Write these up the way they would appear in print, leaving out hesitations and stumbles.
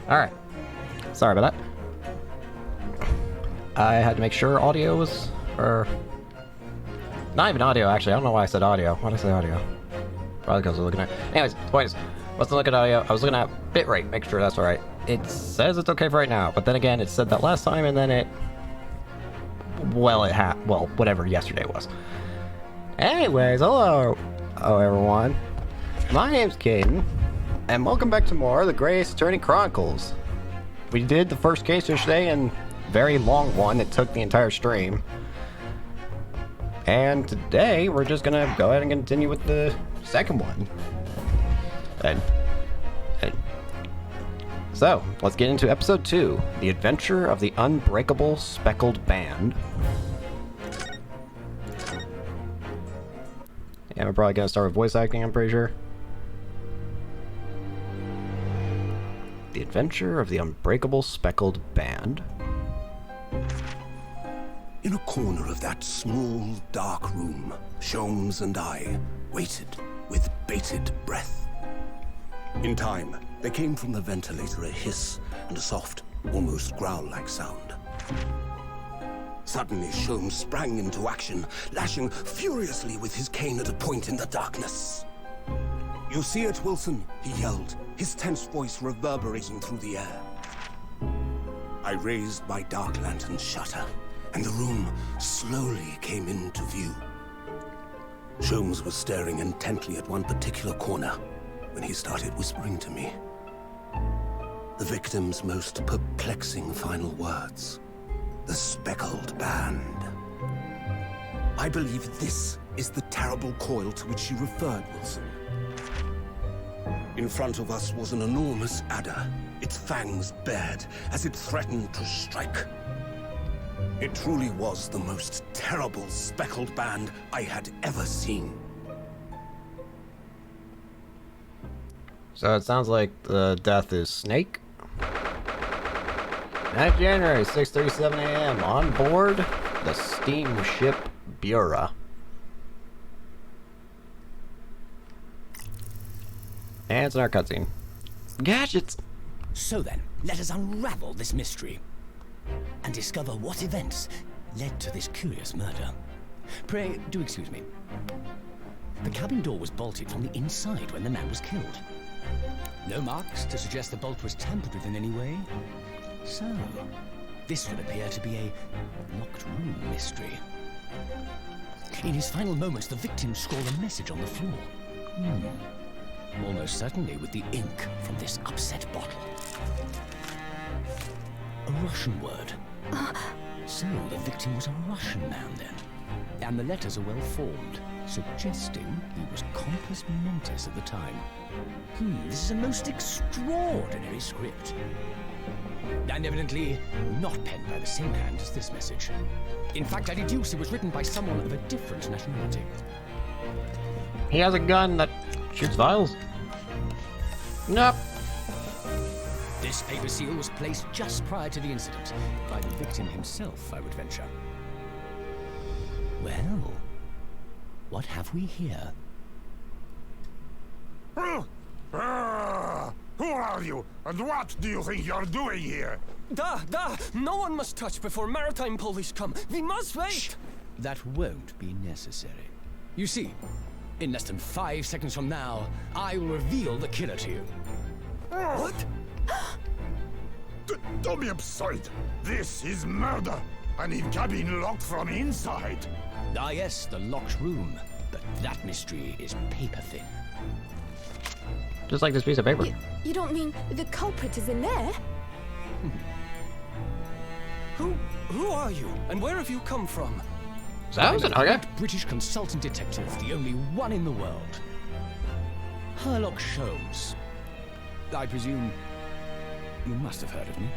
Alright. Sorry about that. I had to make sure audio was... or... not even audio, actually. I don't know why I said audio. Why did I say audio? Probably because I was looking at... Anyways, the point is, wasn't looking at audio. I was looking at bitrate. Make sure that's alright. It says it's okay for right now, but then again, it said that last time, and then it... well, well, whatever yesterday was. Anyways, hello everyone. My name's Caden, and welcome back to more of the Grace Attorney Chronicles. We did the first case yesterday, and very long one that took the entire stream. And today, we're just gonna go ahead and continue with the second one. So, let's get into episode 2, The Adventure of the Unbreakable Speckled Band. And we're probably gonna start with voice acting, I'm pretty sure. The Adventure of the Unbreakable Speckled Band. In a corner of that small, dark room, Sholmes and I waited with bated breath. In time, there came from the ventilator a hiss and a soft, almost growl-like sound. Suddenly, Sholmes sprang into action, lashing furiously with his cane at a point in the darkness. "You see it, Wilson?" he yelled, his tense voice reverberating through the air. I raised my dark lantern shutter, and the room slowly came into view. Sholmes was staring intently at one particular corner when he started whispering to me. The victim's most perplexing final words. The speckled band. I believe this is the terrible coil to which you referred, Wilson. In front of us was an enormous adder, its fangs bared as it threatened to strike. It truly was the most terrible speckled band I had ever seen. So it sounds like the death is Snake. 9th January, 6:37 a.m. On board the steamship Bura. And it's in our cutscene. Gadgets! So then, let us unravel this mystery and discover what events led to this curious murder. Pray, do excuse me. The cabin door was bolted from the inside when the man was killed. No marks to suggest the bolt was tampered with in any way. So, this would appear to be a locked room mystery. In his final moments, the victim scrawled a message on the floor. Almost certainly with the ink from this upset bottle. A Russian word. So the victim was a Russian man then. And the letters are well formed, suggesting he was compos mentis at the time. This is a most extraordinary script. And evidently not penned by the same hand as this message. In fact, I deduce it was written by someone of a different nationality. He has a gun that shoots vials. Nope. This paper seal was placed just prior to the incident, by the victim himself, I would venture. Well, what have we here? Who are you, and what do you think you're doing here? No one must touch before maritime police come. We must wait! Shh. That won't be necessary. You see, in less than 5 seconds from now, I will reveal the killer to you. What? Don't be absurd. This is murder, and in cabin locked from inside. Ah yes, the locked room. But that mystery is paper thin. Just like this piece of paper. You don't mean the culprit is in there? Who are you, and where have you come from? Sounds I'm a okay. British consultant detective, the only one in the world. Herlock Sholmes. I presume you must have heard of me.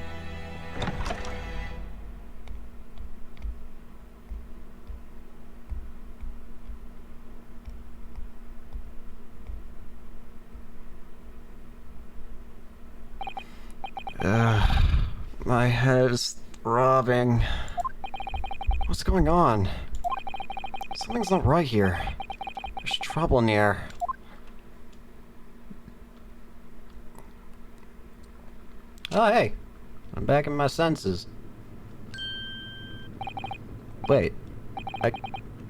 My head is throbbing. What's going on? Something's not right here. There's trouble in the air. Oh, hey. I'm back in my senses. Wait. I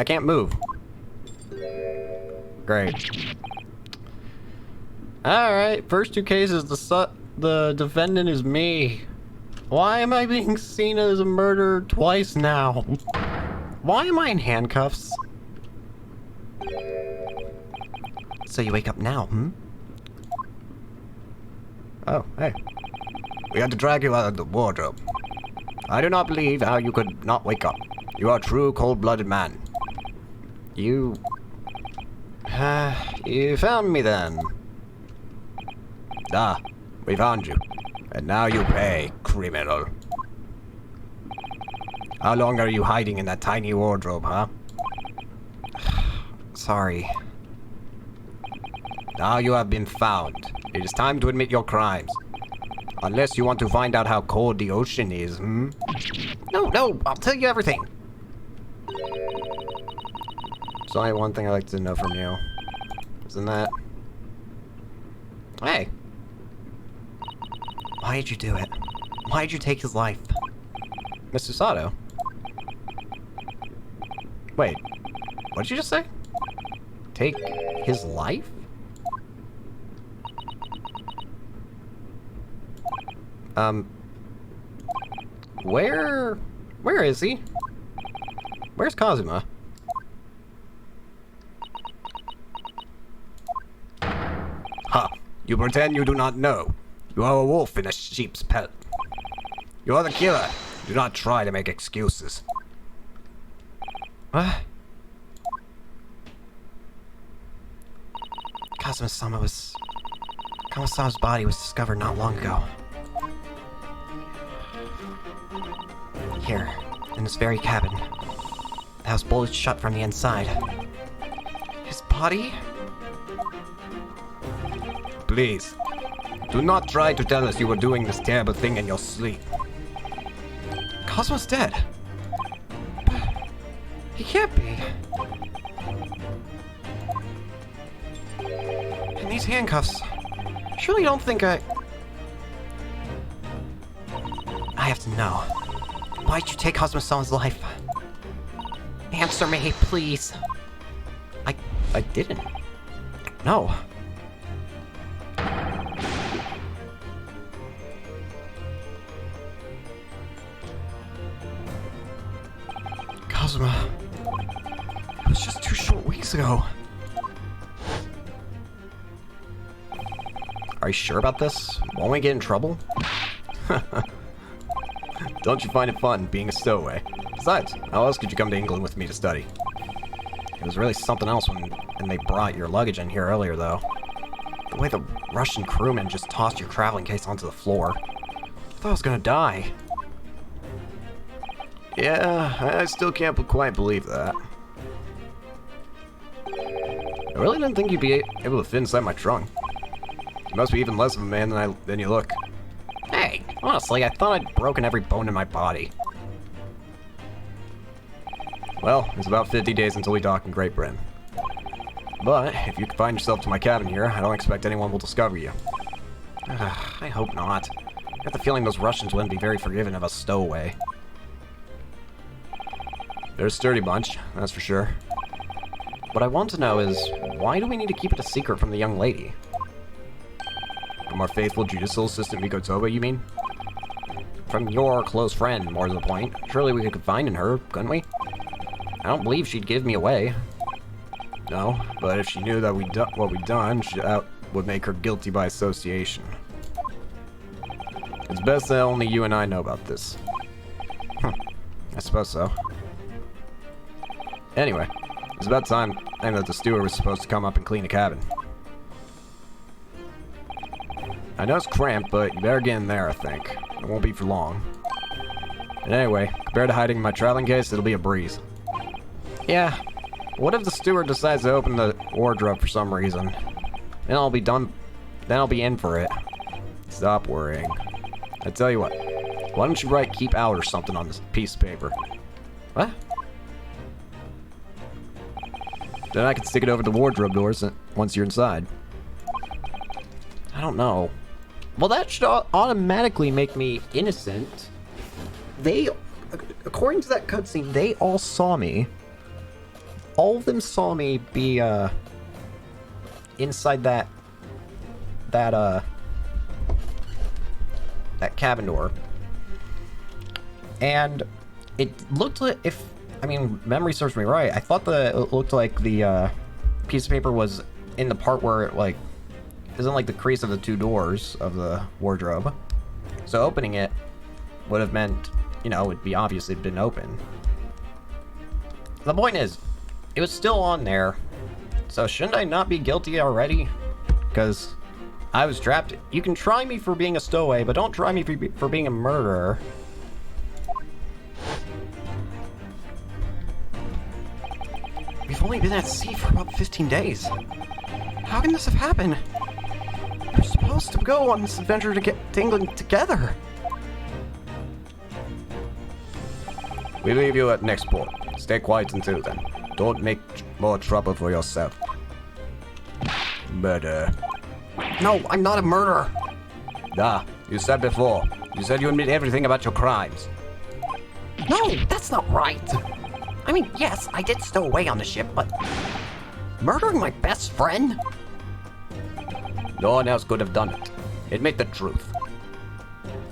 can't move. Great. Alright, first two cases, the defendant is me. Why am I being seen as a murderer twice now? Why am I in handcuffs? So you wake up now, hmm? Oh, hey. We had to drag you out of the wardrobe. I do not believe how you could not wake up. You are a true cold-blooded man. You found me then. Ah, we found you. And now you pay, criminal. How long are you hiding in that tiny wardrobe, huh? Sorry. Now you have been found. It is time to admit your crimes. Unless you want to find out how cold the ocean is, hmm? No, I'll tell you everything. There's only one thing I'd like to know from you. Isn't that... Hey. Why did you do it? Why did you take his life? Mr. Sato? Wait. What did you just say? Take his life? Where is he? Where's Kazuma? Ha! You pretend you do not know. You are a wolf in a sheep's pelt. You are the killer. Do not try to make excuses. What? Kazuma-sama's body was discovered not long ago. Here, in this very cabin. The house bolted shut from the inside. His body? Please, do not try to tell us you were doing this terrible thing in your sleep. Cosmo's dead. But he can't be. In these handcuffs, surely you don't think I have to know. Why'd you take Cosmo-san's life? Answer me, please. I didn't. No. Kazuma. It was just 2 short weeks ago. Are you sure about this? Won't we get in trouble? Don't you find it fun being a stowaway? Besides, how else could you come to England with me to study? It was really something else when they brought your luggage in here earlier, though. The way the Russian crewman just tossed your traveling case onto the floor. I thought I was gonna die. Yeah, I still can't quite believe that. I really didn't think you'd be able to fit inside my trunk. You must be even less of a man than you look. Hey, honestly, I thought I'd broken every bone in my body. Well, it's about 50 days until we dock in Great Britain. But, if you confine yourself to my cabin here, I don't expect anyone will discover you. I hope not. I get the feeling those Russians wouldn't be very forgiving of a stowaway. They're a sturdy bunch, that's for sure. What I want to know is, why do we need to keep it a secret from the young lady? From our faithful judicial assistant Miko Toba, you mean? From your close friend, more to the point. Surely we could confide in her, couldn't we? I don't believe she'd give me away. No, but if she knew that what we'd done, that would make her guilty by association. It's best that only you and I know about this. I suppose so. Anyway, it's about time that the steward was supposed to come up and clean the cabin. I know it's cramped, but you better get in there, I think. It won't be for long. And anyway, compared to hiding in my traveling case, it'll be a breeze. Yeah, what if the steward decides to open the wardrobe for some reason? Then I'll be done. Then I'll be in for it. Stop worrying. I tell you what, Why don't you write keep out or something on this piece of paper? What? Then I can stick it over the wardrobe doors once you're inside. I don't know. Well, that should automatically make me innocent. They, according to that cutscene, they all saw me. All of them saw me be, inside that cabin door. And it looked like, if, I mean, memory serves me right, I thought that it looked like the, piece of paper was in the part where it, like, isn't like the crease of the two doors of the wardrobe. So opening it would have meant, you know, it'd be obvious it'd been open. The point is, it was still on there. So shouldn't I not be guilty already? Because I was trapped. You can try me for being a stowaway, but don't try me for being a murderer. We've only been at sea for about 15 days. How can this have happened? We're supposed to go on this adventure to get to England together. We leave you at next port. Stay quiet until then. Don't make more trouble for yourself. Murder. No, I'm not a murderer. Ah, you said before. You said you admit everything about your crimes. No, that's not right. I mean, yes, I did stow away on the ship, but murdering my best friend? No one else could have done it. Admit the truth.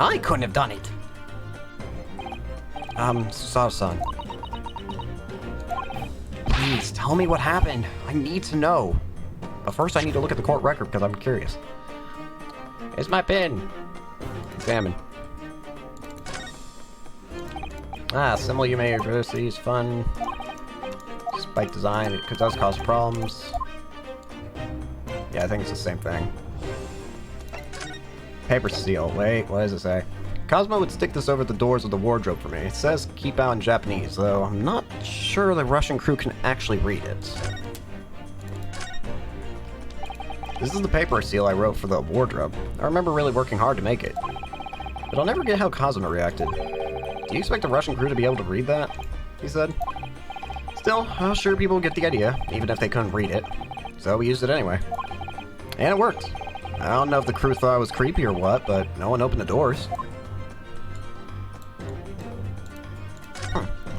I couldn't have done it. Sao-san. Please, tell me what happened. I need to know. But first I need to look at the court record because I'm curious. It's my pen. Examine. Symbol you may university is fun. Spike design, it does cause problems. Yeah, I think it's the same thing. Paper seal. Wait, what does it say? Cosmo would stick this over the doors of the wardrobe for me. It says keep out in Japanese, though I'm not sure the Russian crew can actually read it. This is the paper seal I wrote for the wardrobe. I remember really working hard to make it. But I'll never get how Cosmo reacted. Do you expect the Russian crew to be able to read that? He said. Still, I'm sure people get the idea, even if they couldn't read it. So we used it anyway. And it worked. I don't know if the crew thought I was creepy or what, but no one opened the doors.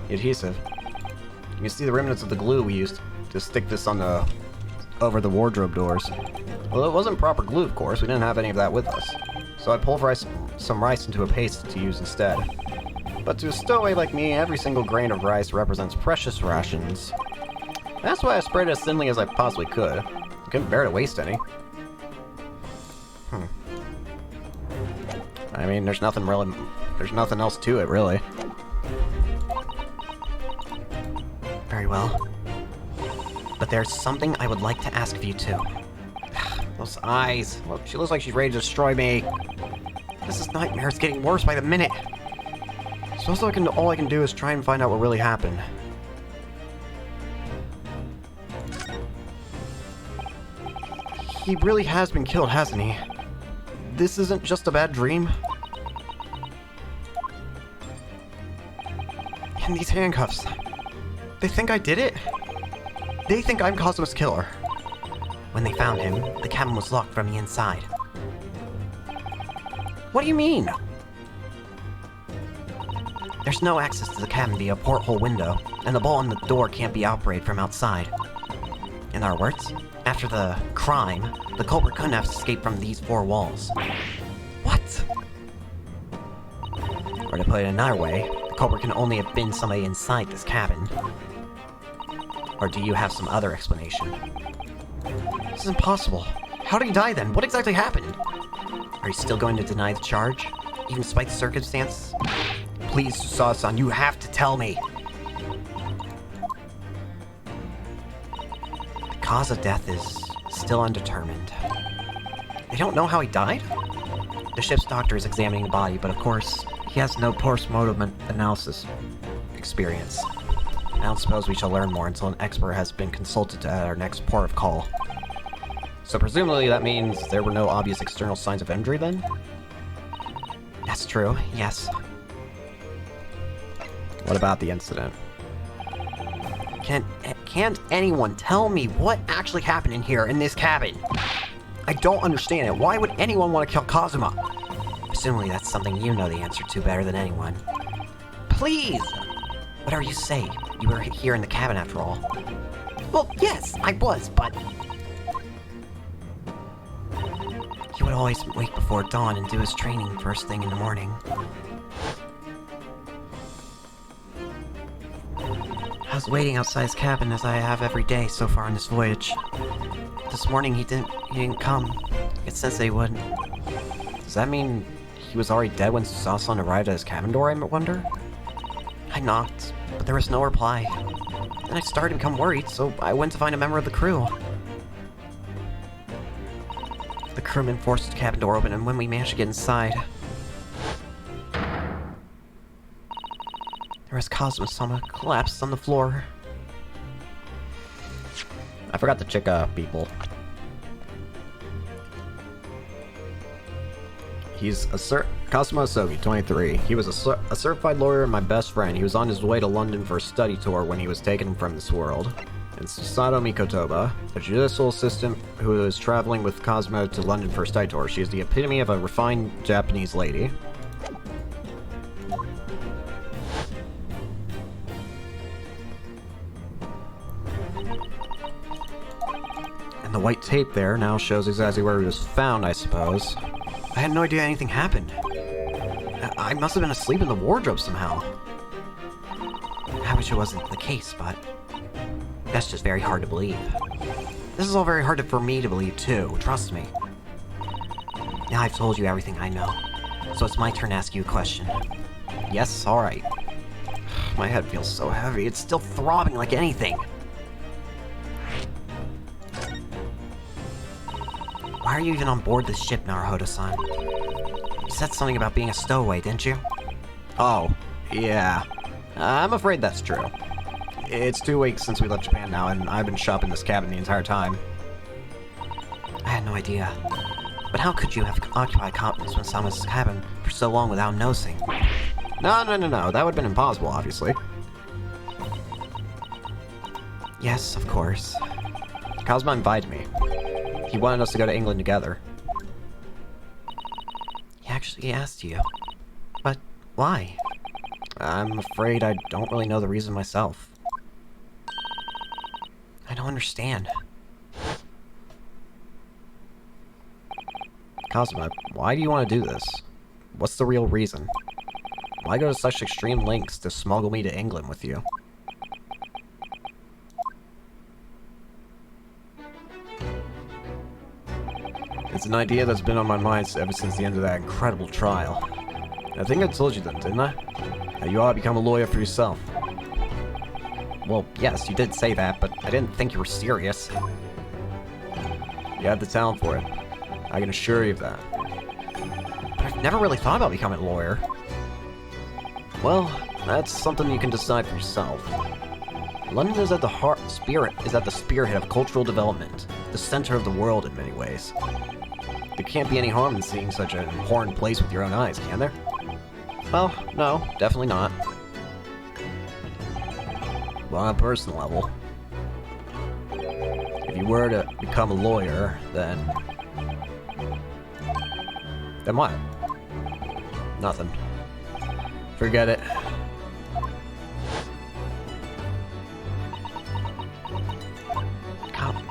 Adhesive. You can see the remnants of the glue we used to stick this on the over the wardrobe doors. Well, it wasn't proper glue, of course. We didn't have any of that with us. So I pulverized some rice into a paste to use instead. But to a stowaway like me, every single grain of rice represents precious rations. That's why I spread it as thinly as I possibly could. I couldn't bear to waste any. I mean, there's nothing else to it, really. Very well. But there's something I would like to ask of you, too. Those eyes. Look, she looks like she's ready to destroy me. This nightmare is getting worse by the minute. So all I can do is try and find out what really happened. He really has been killed, hasn't he? This isn't just a bad dream. And these handcuffs. They think I did it? They think I'm Cosmo's killer. When they found him, the cabin was locked from the inside. What do you mean? There's no access to the cabin via a porthole window, and the bolt on the door can't be operated from outside. In other words, after the crime, the culprit couldn't have escaped from these four walls. What? Or to put it another way, the culprit can only have been somebody inside this cabin. Or do you have some other explanation? This is impossible. How did he die then? What exactly happened? Are you still going to deny the charge? Even despite the circumstance? Please, Sao-san, you have to tell me! The cause of death is still undetermined. They don't know how he died? The ship's doctor is examining the body, but of course, he has no post-mortem analysis experience. I don't suppose we shall learn more until an expert has been consulted at our next port of call. So presumably that means there were no obvious external signs of injury then? That's true, yes. What about the incident? Can't anyone tell me what actually happened in here in this cabin? I don't understand it. Why would anyone want to kill Kazuma? Presumably that's something you know the answer to better than anyone. Please! Whatever you say, you were here in the cabin after all. Well, yes, I was, but... He would always wake before dawn and do his training first thing in the morning. I was waiting outside his cabin as I have every day so far on this voyage. This morning he didn't come. It Sensei wouldn't. Does that mean he was already dead when Susasan arrived at his cabin door, I wonder? I knocked, but there was no reply. Then I started to become worried, so I went to find a member of the crew. The crewman forced the cabin door open, and when we managed to get inside, there was Kazuma-sama collapsed on the floor. I forgot the Chica people. He's a Kazuma Asogi, 23. He was a certified lawyer and my best friend. He was on his way to London for a study tour when he was taken from this world. And Susato Mikotoba, a judicial assistant who is traveling with Kazuma to London for a study tour. She is the epitome of a refined Japanese lady. And the white tape there now shows exactly where he was found, I suppose. I had no idea anything happened. I must have been asleep in the wardrobe somehow. I wish it wasn't the case, but that's just very hard to believe. This is all very hard for me to believe too, trust me. Now I've told you everything I know, so it's my turn to ask you a question. Yes, alright. My head feels so heavy, it's still throbbing like anything. Why are you even on board this ship, Naruhodo-san? You said something about being a stowaway, didn't you? Oh, yeah. I'm afraid that's true. It's 2 weeks since we left Japan now, and I've been shopping this cabin the entire time. I had no idea. But how could you have occupied Kazuma-sama's cabin for so long without noticing? No. That would have been impossible, obviously. Yes, of course. Kazuma invited me. He wanted us to go to England together. He actually asked you. But why? I'm afraid I don't really know the reason myself. I don't understand. Kazuma, why do you want to do this? What's the real reason? Why go to such extreme lengths to smuggle me to England with you? It's an idea that's been on my mind ever since the end of that incredible trial. I think I told you then, didn't I? That you ought to become a lawyer for yourself. Well, yes, you did say that, but I didn't think you were serious. You have the talent for it. I can assure you of that. But I've never really thought about becoming a lawyer. Well, that's something you can decide for yourself. London is at the spearhead of cultural development, the center of the world in many ways. There can't be any harm in seeing such an important place with your own eyes, can there? Well, no, definitely not. Well, on a personal level, if you were to become a lawyer, then what? Nothing. Forget it.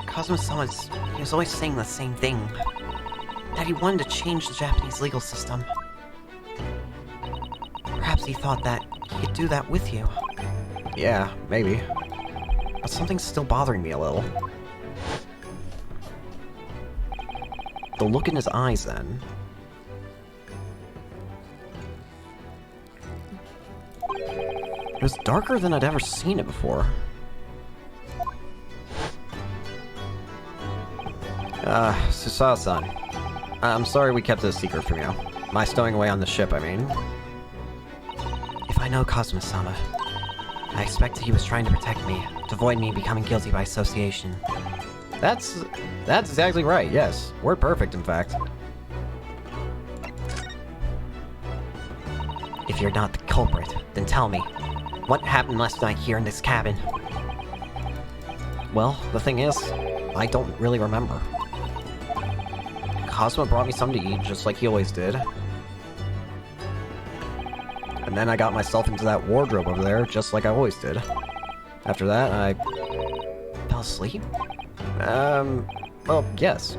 Kazuma-sama, he was always saying the same thing. That he wanted to change the Japanese legal system. Perhaps he thought that he could do that with you. Yeah, maybe. But something's still bothering me a little. The look in his eyes, then. It was darker than I'd ever seen it before. Susato-san. I'm sorry we kept it a secret from you. My stowing away on the ship, I mean. If I know Kazuma-sama, I expect that he was trying to protect me, to avoid me becoming guilty by association. That's exactly right, yes. Word perfect, in fact. If you're not the culprit, then tell me. What happened last night here in this cabin? Well, the thing is, I don't really remember. Cosmo brought me something to eat, just like he always did. And then I got myself into that wardrobe over there, just like I always did. After that, I fell asleep? Well, yes.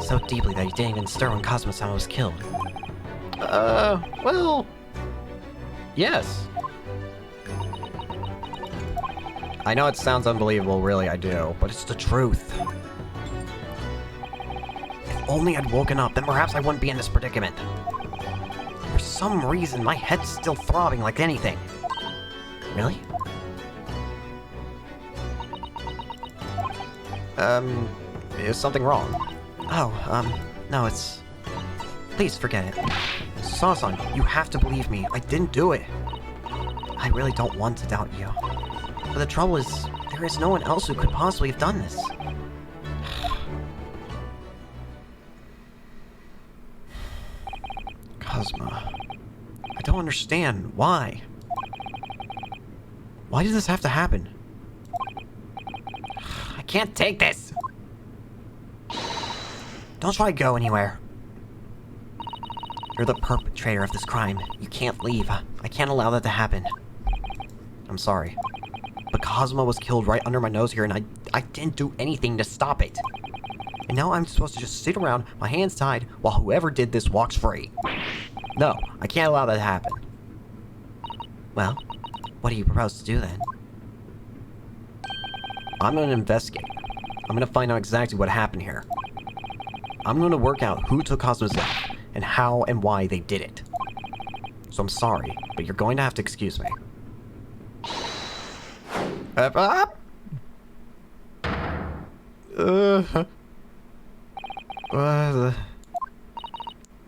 So deeply that you didn't even stir when Cosmo-sama was killed. Well... yes. I know it sounds unbelievable, really, I do, but it's the truth. If only I'd woken up, then perhaps I wouldn't be in this predicament. For some reason, my head's still throbbing like anything. Really? Is something wrong? Oh, no, it's... Please forget it. Sasan, you have to believe me. I didn't do it. I really don't want to doubt you. But the trouble is, there is no one else who could possibly have done this. Cosmo. I don't understand. Why? Why does this have to happen? I can't take this! Don't try to go anywhere. You're the perpetrator of this crime. You can't leave. I can't allow that to happen. I'm sorry. But Cosmo was killed right under my nose here, and I didn't do anything to stop it. And now I'm supposed to just sit around, my hands tied, while whoever did this walks free. No, I can't allow that to happen. Well, what do you propose to do then? I'm gonna investigate. I'm gonna find out exactly what happened here. I'm gonna work out who took Cosmo's life, and how and why they did it. So I'm sorry, but you're going to have to excuse me. That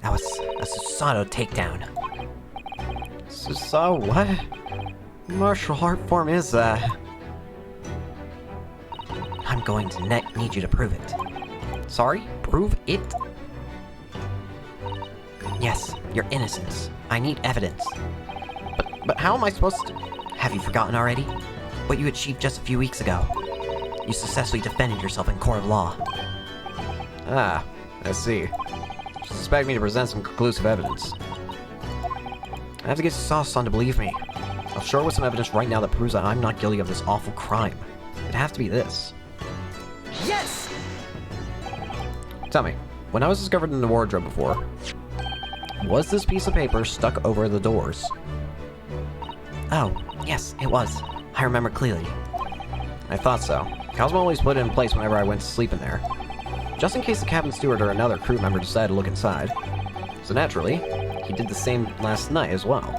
was a Susato takedown. Susato what? Martial art form is that? I'm going to need you to prove it. Sorry? Prove it? Yes, your innocence. I need evidence. But how am I supposed to... Have you forgotten already? What you achieved just a few weeks ago. You successfully defended yourself in court of law. Ah, I see. You suspect me to present some conclusive evidence. I have to get Sauce-san to believe me. I'll show her with some evidence right now that proves that I'm not guilty of this awful crime. It'd have to be this. Yes! Tell me, when I was discovered in the wardrobe before, was this piece of paper stuck over the doors? Oh, yes, it was. I remember clearly. I thought so. Cosmo always put it in place whenever I went to sleep in there. Just in case the cabin steward or another crew member decided to look inside. So naturally, he did the same last night as well.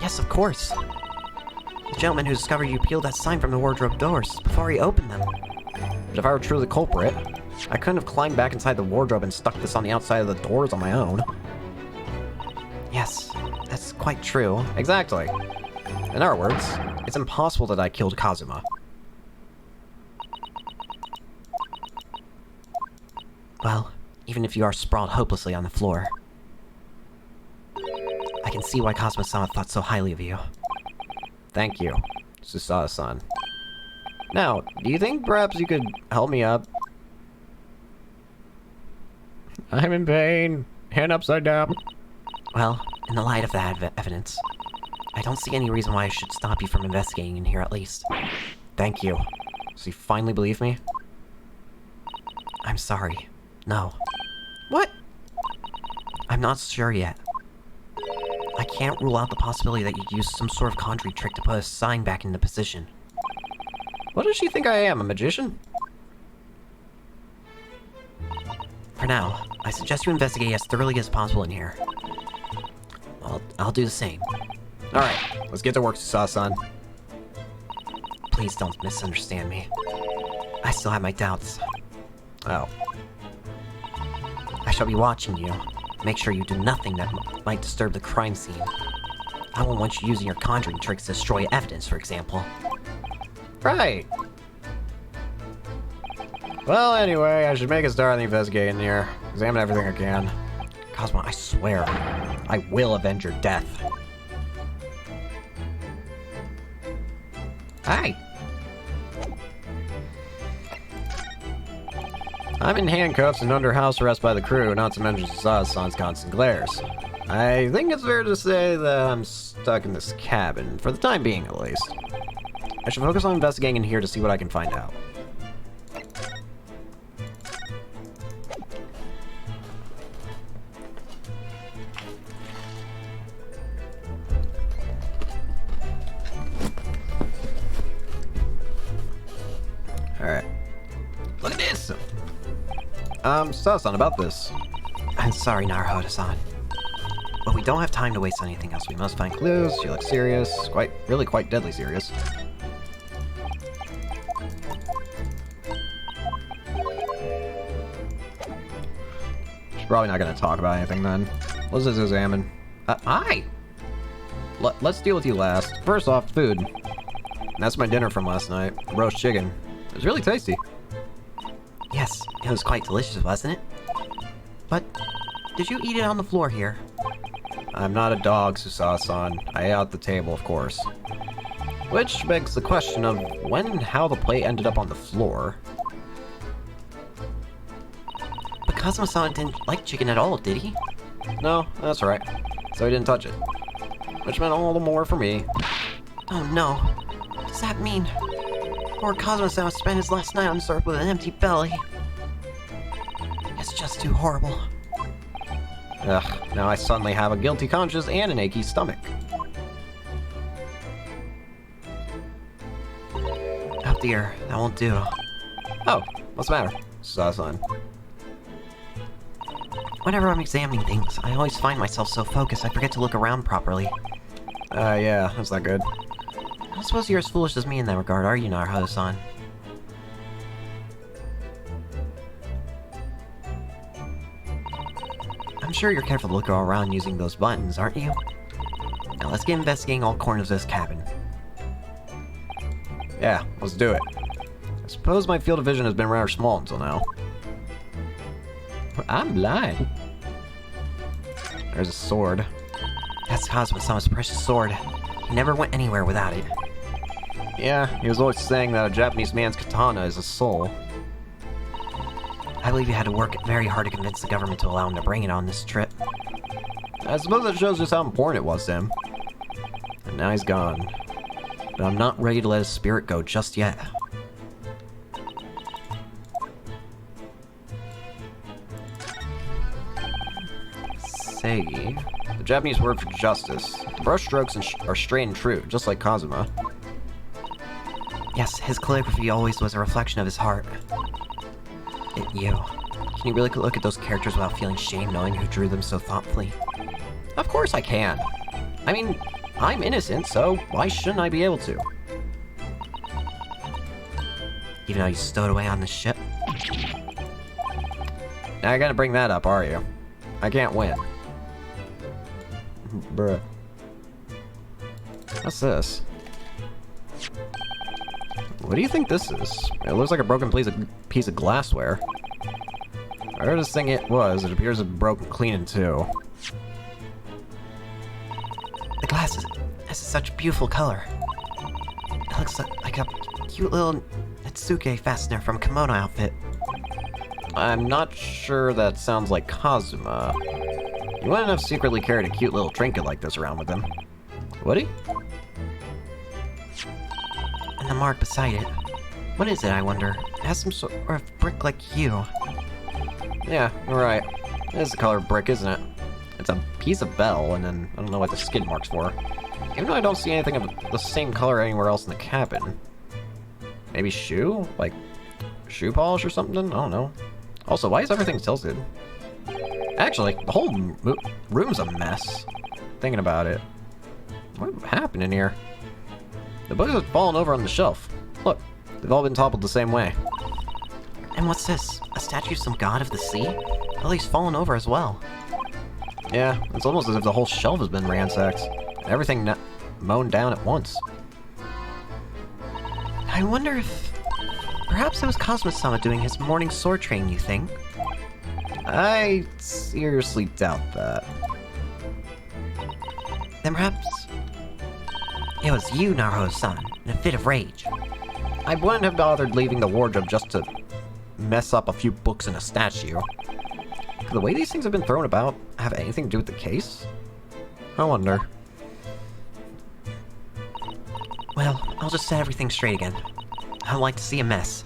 Yes, of course. The gentleman who discovered you peeled that sign from the wardrobe doors before he opened them. But if I were truly the culprit, I couldn't have climbed back inside the wardrobe and stuck this on the outside of the doors on my own. Yes, that's quite true. Exactly. In other words, it's impossible that I killed Kazuma. Well, even if you are sprawled hopelessly on the floor, I can see why Kazuma-sama thought so highly of you. Thank you, Susato-san. Now, do you think perhaps you could help me up? I'm in pain. Hand upside down. Well, in the light of that evidence, I don't see any reason why I should stop you from investigating in here at least. Thank you. So you finally believe me? I'm sorry. No. What? I'm not sure yet. I can't rule out the possibility that you used some sort of conjuring trick to put a sign back into position. What does she think I am, a magician? For now, I suggest you investigate as thoroughly as possible in here. I'll do the same. Alright, let's get to work, Susato-san. Please don't misunderstand me. I still have my doubts. Oh. I shall be watching you. Make sure you do nothing that might disturb the crime scene. I won't want you using your conjuring tricks to destroy evidence, for example. Right. Well, anyway, I should make a start on the investigating here. Examine everything I can. Cosmo, I swear, I will avenge your death. Hi! I'm in handcuffs and under house arrest by the crew, not to mention Sazasan's constant glares. I think it's fair to say that I'm stuck in this cabin, for the time being at least. I should focus on investigating in here to see what I can find out. Alright. Look at this! Sazasan, about this. I'm sorry, Naruhodo-san. But we don't have time to waste anything else. We must find clues. She looks serious. Really quite deadly serious. She's probably not gonna talk about anything then. Let's just examine. Hi! Let's deal with you last. First off, food. That's my dinner from last night. Roast chicken. It was really tasty. Yes, it was quite delicious, wasn't it? But, did you eat it on the floor here? I'm not a dog, Susasan. I ate out the table, of course. Which begs the question of when and how the plate ended up on the floor. But Kazuma-san didn't like chicken at all, did he? No, that's right. So he didn't touch it. Which meant all the more for me. Oh no. Does that mean poor Kazuma-san spent his last night on this earth with an empty belly? It's just too horrible. Ugh, now I suddenly have a guilty conscience and an achy stomach. Oh dear, that won't do. Oh, what's the matter? Sazasan. Whenever I'm examining things, I always find myself so focused I forget to look around properly. Yeah, that's not good. I don't suppose you're as foolish as me in that regard, are you, Naruhodo-san? I'm sure you're careful to look all around using those buttons, aren't you? Now let's get investigating all corners of this cabin. Yeah, let's do it. I suppose my field of vision has been rather small until now. I'm blind. There's a sword. That's Kazuma-sama's precious sword. He never went anywhere without it. Yeah, he was always saying that a Japanese man's katana is a soul. I believe he had to work very hard to convince the government to allow him to bring it on this trip. I suppose that shows just how important it was to him. And now he's gone. But I'm not ready to let his spirit go just yet. Seigi. The Japanese word for justice. The brushstrokes are straight and true, just like Kazuma. Yes, his calligraphy always was a reflection of his heart. You. Can you really look at those characters without feeling shame knowing who drew them so thoughtfully? Of course I can. I mean, I'm innocent, so why shouldn't I be able to? Even though you stowed away on this ship? Now you're gonna bring that up, are you? I can't win. Bruh. What's this? What do you think this is? It looks like a broken piece of glassware. Whatever this thing it was, it appears to be broken clean in two. The glass has such beautiful color. It looks like a cute little Natsuke fastener from a kimono outfit. I'm not sure that sounds like Kazuma. He wouldn't have secretly carried a cute little trinket like this around with him. Would he? And the mark beside it. What is it, I wonder? It has some sort of brick like hue. Yeah, you're right. It is the color of brick, isn't it? It's a piece of bell, and then I don't know what the skid mark's for. Even though I don't see anything of the same color anywhere else in the cabin. Maybe shoe? Like, shoe polish or something? I don't know. Also, why is everything tilted? Actually, the whole room's a mess. Thinking about it. What happened in here? The books have fallen over on the shelf. Look, they've all been toppled the same way. And what's this? A statue of some god of the sea? Well, he's fallen over as well. Yeah, it's almost as if the whole shelf has been ransacked. Everything mown down at once. I wonder if... perhaps it was Kazuma-sama doing his morning sword training, you think? I seriously doubt that. Then perhaps... it was you, Naruhodo-san. in a fit of rage. I wouldn't have bothered leaving the wardrobe just to mess up a few books and a statue. Could the way these things have been thrown about have anything to do with the case? I wonder. Well, I'll just set everything straight again. I don't like to see a mess.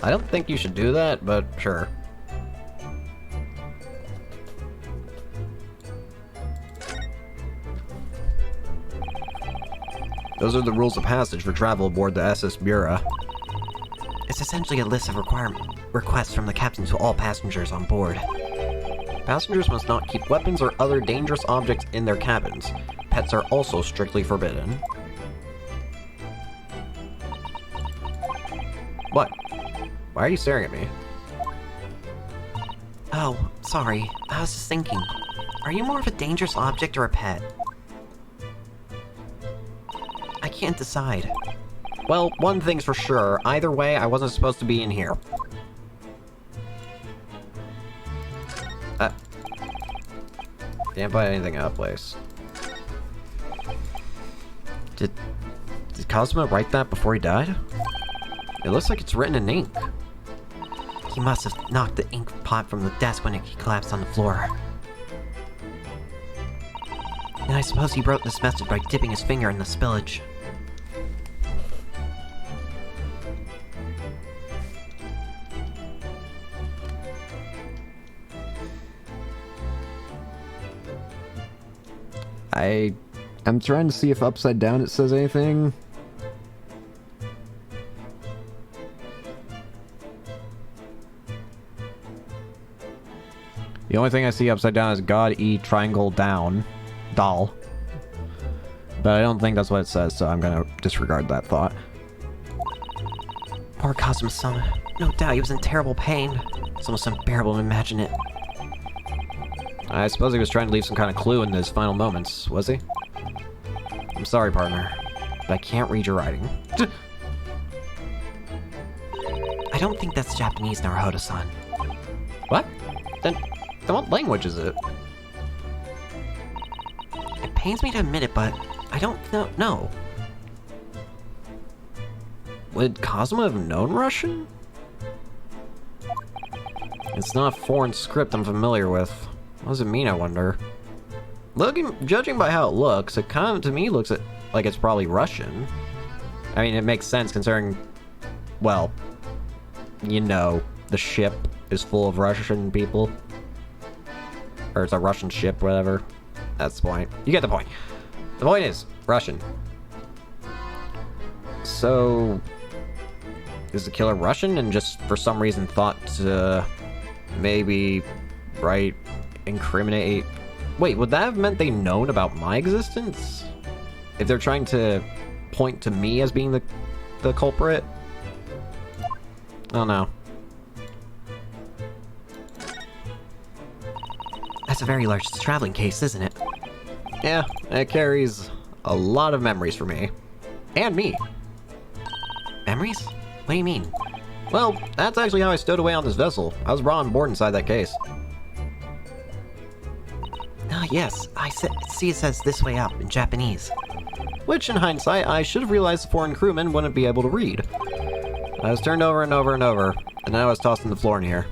I don't think you should do that, but sure. Those are the rules of passage for travel aboard the SS Bureau. It's essentially a list of requests from the captain to all passengers on board. Passengers must not keep weapons or other dangerous objects in their cabins. Pets are also strictly forbidden. What? Why are you staring at me? Oh, sorry. I was just thinking. Are you more of a dangerous object or a pet? I can't decide. Well, one thing's for sure. Either way, I wasn't supposed to be in here. Can't find anything out of place. Did Cosmo write that before he died? It looks like it's written in ink. He must have knocked the ink pot from the desk when he collapsed on the floor. And I suppose he wrote this message by dipping his finger in the spillage. I'm trying to see if upside down it says anything. The only thing I see upside down is God E triangle down. Doll. But I don't think that's what it says, so I'm gonna disregard that thought. Poor Cosmo-sama. No doubt he was in terrible pain. It's almost unbearable to imagine it. I suppose he was trying to leave some kind of clue in his final moments, was he? I'm sorry, partner, but I can't read your writing. I don't think that's Japanese, Naruhodo-san. What? Then what language is it? It pains me to admit it, but I don't know. Would Cosmo have known Russian? It's not a foreign script I'm familiar with. What does it mean, I wonder? Judging by how it looks, it kind of, to me, looks like it's probably Russian. I mean, it makes sense considering, well, you know, the ship is full of Russian people. Or it's a Russian ship, whatever. That's the point. You get the point. The point is, Russian. So, is the killer Russian and just for some reason thought to maybe incriminate? Wait, would that have meant they known about my existence? If they're trying to point to me as being the culprit? I don't know. That's a very large traveling case, isn't it? Yeah, it carries a lot of memories for me. And me. Memories? What do you mean? Well, that's actually how I stowed away on this vessel. I was brought on board inside that case. Ah, yes. I see it says "this way up" in Japanese. Which, in hindsight, I should have realized the foreign crewmen wouldn't be able to read. I was turned over and over and over, and then I was tossed on the floor in here.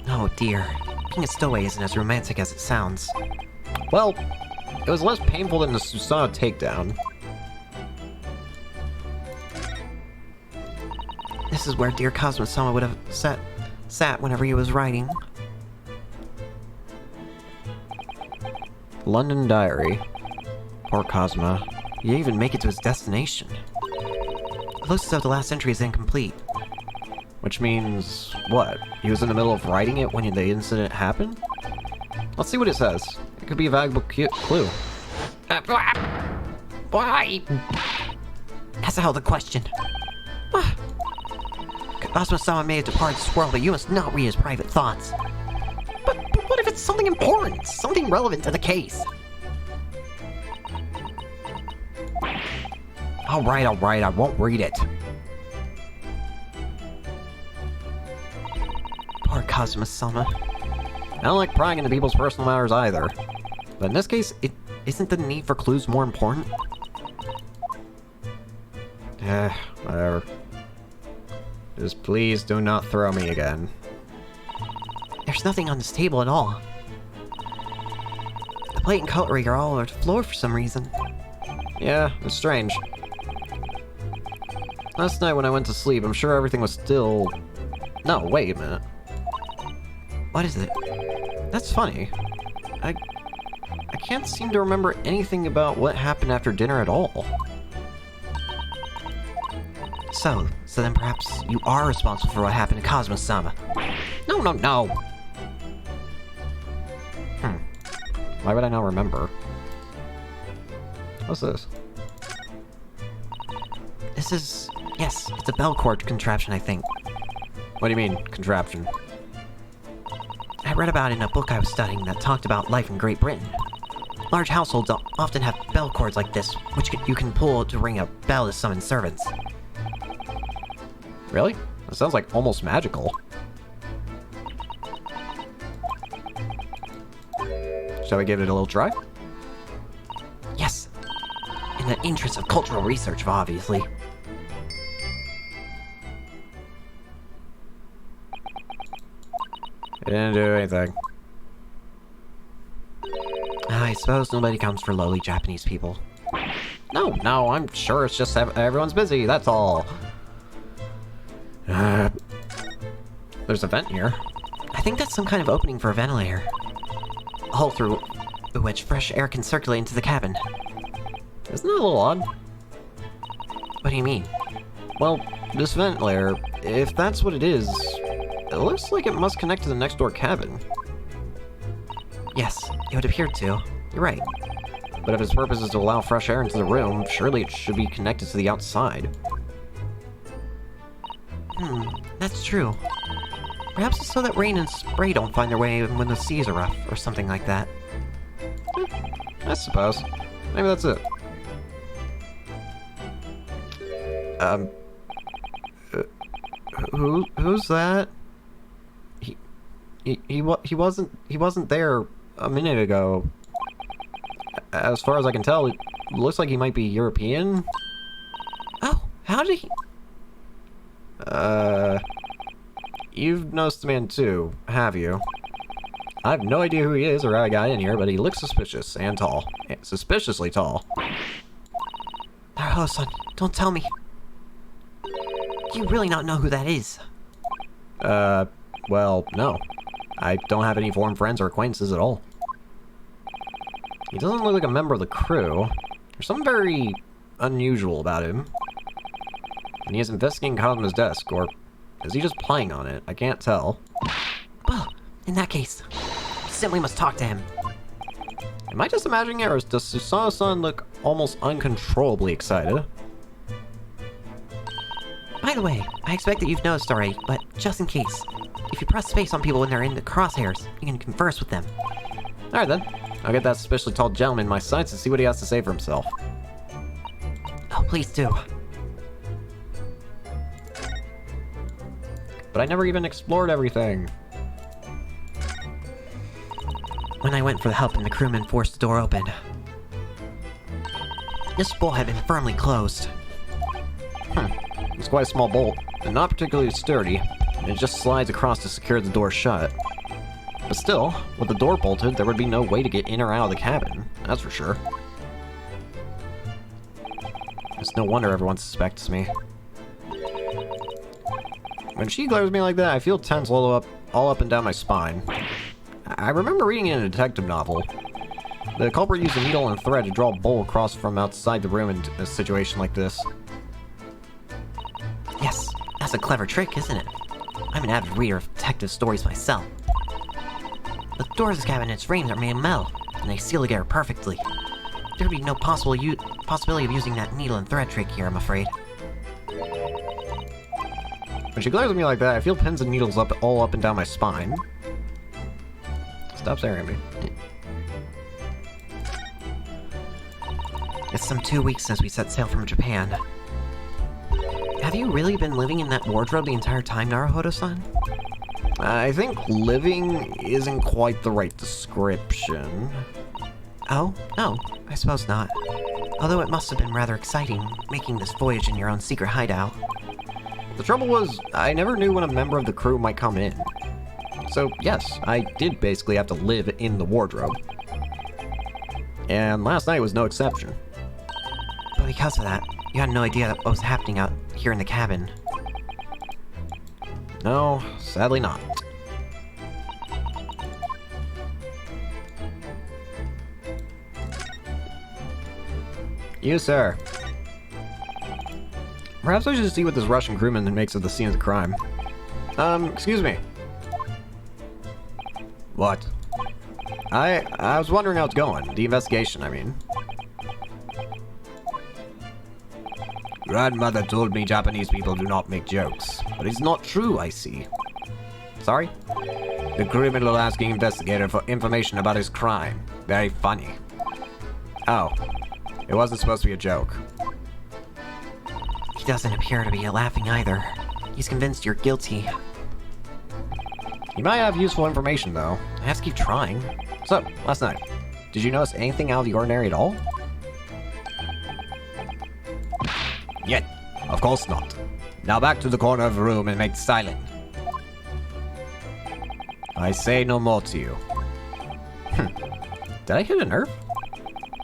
Oh dear. Being a stowaway isn't as romantic as it sounds. Well, it was less painful than the Susanoo takedown. This is where dear Cosmo-sama would have sat whenever he was writing. London Diary. Poor Cosmo. He didn't even make it to his destination. It looks as though the last entry is incomplete. Which means, what? He was in the middle of writing it when the incident happened? Let's see what it says. It could be a valuable clue. Why? That's out of the question. Cosmo-sama may have departed this world, but you must not read his private thoughts. But what if it's something important? Something relevant to the case? Alright, I won't read it. Poor Cosmo-sama. I don't like prying into people's personal matters either. But in this case, it isn't the need for clues more important? Whatever. Just please do not throw me again. There's nothing on this table at all. The plate and cutlery are all over the floor for some reason. Yeah, it's strange. Last night when I went to sleep, I'm sure everything was still... No, wait a minute. What is it? That's funny. I can't seem to remember anything about what happened after dinner at all. So then perhaps you are responsible for what happened to Cosmo-sama. No. Why would I not remember? What's this? This is... Yes, it's a bell cord contraption, I think. What do you mean, contraption? I read about it in a book I was studying that talked about life in Great Britain. Large households often have bell cords like this, which you can pull to ring a bell to summon servants. Really? That sounds like almost magical. Shall we give it a little try? Yes. In the interest of cultural research, obviously. It didn't do anything. I suppose nobody comes for lowly Japanese people. No, I'm sure it's just everyone's busy, that's all. There's a vent here. I think that's some kind of opening for a ventilator. A hole through which fresh air can circulate into the cabin. Isn't that a little odd? What do you mean? Well, this ventilator, if that's what it is, it looks like it must connect to the next door cabin. Yes, it would appear to. You're right. But if its purpose is to allow fresh air into the room, surely it should be connected to the outside. That's true. Perhaps it's so that rain and spray don't find their way in when the seas are rough, or something like that. I suppose. Maybe that's it. Who's that? He wasn't there a minute ago. As far as I can tell, it looks like he might be European. Oh, how did he... You've noticed the man too, have you? I have no idea who he is or how he got in here, but he looks suspicious and tall. Suspiciously tall. Naruto-san, don't tell me. Do you really not know who that is? Well, no. I don't have any foreign friends or acquaintances at all. He doesn't look like a member of the crew. There's something very unusual about him. And he is investigating Cosmo's desk, or is he just playing on it? I can't tell. Well, in that case, we simply must talk to him. Am I just imagining it, or does Susanoo-san look almost uncontrollably excited? By the way, I expect that you've noticed already, but just in case, if you press space on people when they're in the crosshairs, you can converse with them. Alright then. I'll get that suspiciously tall gentleman in my sights and see what he has to say for himself. Oh, please do. But I never even explored everything. When I went for the help and the crewmen forced the door open, this bolt had been firmly closed. It's quite a small bolt, and not particularly sturdy, and it just slides across to secure the door shut. But still, with the door bolted, there would be no way to get in or out of the cabin, that's for sure. It's no wonder everyone suspects me. When she glares at me like that, I feel tense all up and down my spine. I remember reading in a detective novel. The culprit used a needle and thread to draw a bolt across from outside the room in a situation like this. Yes, that's a clever trick, isn't it? I'm an avid reader of detective stories myself. The doors of the cabinet and its frames are made of metal, and they seal together perfectly. There would be no possibility of using that needle and thread trick here, I'm afraid. When she glares at me like that, I feel pins and needles all up and down my spine. Stop staring at me. It's some 2 weeks since we set sail from Japan. Have you really been living in that wardrobe the entire time, Naruhodo-san? I think living isn't quite the right description. Oh? No, I suppose not. Although it must have been rather exciting, making this voyage in your own secret hideout. The trouble was, I never knew when a member of the crew might come in. So, yes, I did basically have to live in the wardrobe. And last night was no exception. But because of that, you had no idea what was happening out here in the cabin. No, sadly not. You, sir. Perhaps I should see what this Russian crewman makes of the scene of the crime. Excuse me. What? I was wondering how it's going. The investigation, I mean. Grandmother told me Japanese people do not make jokes. But it's not true, I see. Sorry? The criminal asking investigator for information about his crime. Very funny. Oh. It wasn't supposed to be a joke. He doesn't appear to be laughing either. He's convinced you're guilty. You might have useful information, though. I have to keep trying. So, last night, did you notice anything out of the ordinary at all? Yet, of course not. Now back to the corner of the room and make silent. I say no more to you. Did I hit a nerve?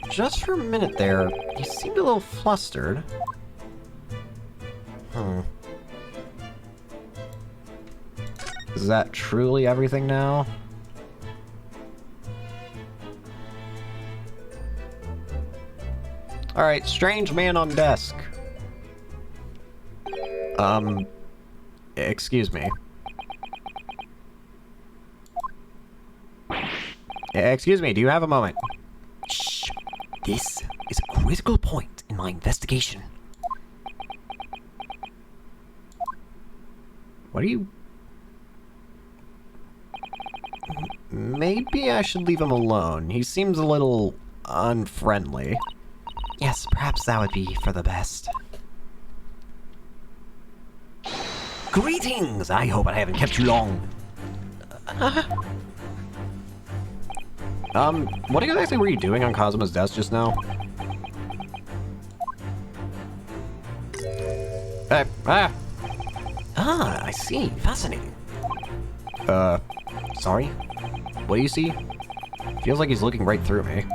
Just for a minute there, you seemed a little flustered. Is that truly everything now? Alright, strange man on desk. Excuse me. Excuse me, do you have a moment? Shh. This is a critical point in my investigation. What are you... Maybe I should leave him alone. He seems a little unfriendly. Yes, perhaps that would be for the best. Greetings! I hope I haven't kept you long. What exactly were you doing on Cosmo's desk just now? Ah, I see. Fascinating. Sorry? What do you see? Feels like he's looking right through me.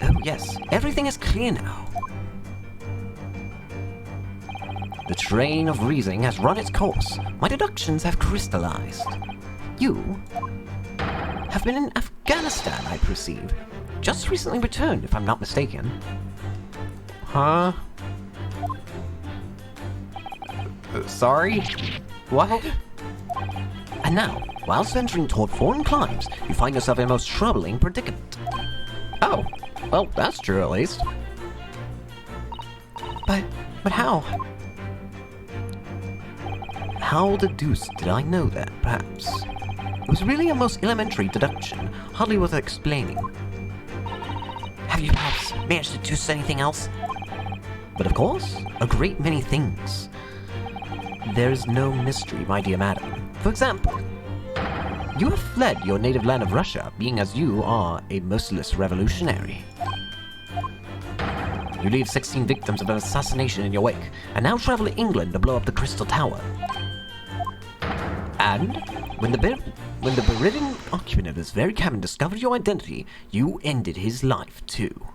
Oh, yes. Everything is clear now. The train of reasoning has run its course. My deductions have crystallized. You have been in Afghanistan, I perceive. Just recently returned, if I'm not mistaken. Huh? Sorry? What? And now, whilst venturing toward foreign climes, you find yourself in a most troubling predicament. Oh, well, that's true at least. But how? How the deuce did I know that, perhaps? It was really a most elementary deduction, hardly worth explaining. Have you perhaps managed to deduce anything else? But of course, A great many things. There's no mystery, my dear madam. For example, you have fled your native land of Russia, being as you are a merciless revolutionary. You leave 16 victims of an assassination in your wake, and now travel to England to blow up the Crystal Tower. And when the Beridian occupant of this very cabin discovered your identity, you ended his life too.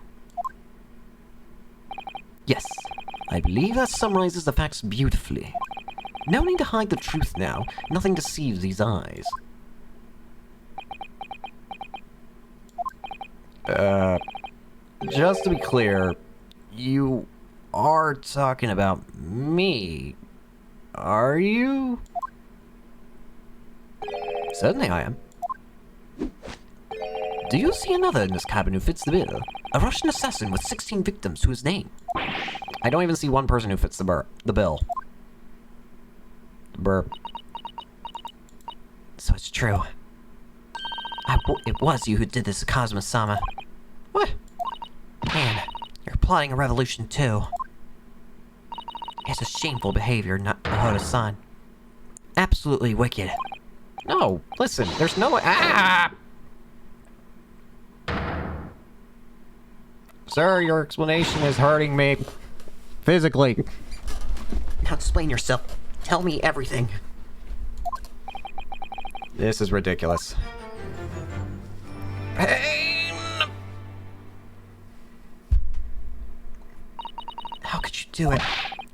Yes, I believe that summarizes the facts beautifully. No need to hide the truth now. Nothing deceives these eyes. just to be clear, you are talking about me, are you? Certainly I am. Do you see another in this cabin who fits the bill? A Russian assassin with 16 victims to his name. I don't even see one person who fits the bill. Burp. So it's true. It was you who did this to Cosmo-sama. What? Man, you're plotting a revolution too. It's a shameful behavior, not Mahoto-san. Absolutely wicked. No, listen, there's no... Ah! Sir, your explanation is hurting me. Physically. Now explain yourself. Tell me everything. This is ridiculous. Pain! How could you do it?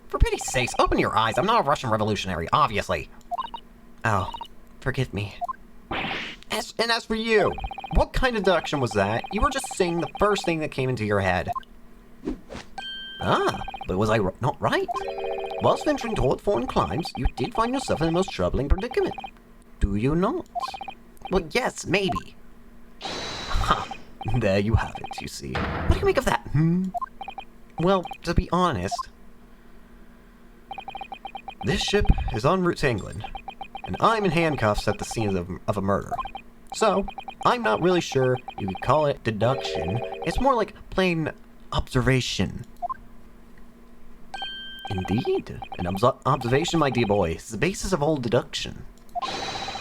For pity's sakes, open your eyes. I'm not a Russian revolutionary, obviously. Oh, forgive me. As for you, what kind of deduction was that? You were just saying the first thing that came into your head. Ah, but was I not right? Whilst venturing toward foreign climes, you did find yourself in the most troubling predicament. Do you not? Well, yes, maybe. Ha! There you have it, you see. What do you make of that? Well, to be honest, this ship is en route to England, and I'm in handcuffs at the scene of a murder. So, I'm not really sure you could call it deduction. It's more like plain observation. Indeed. An observation, my dear boy, is the basis of all deduction.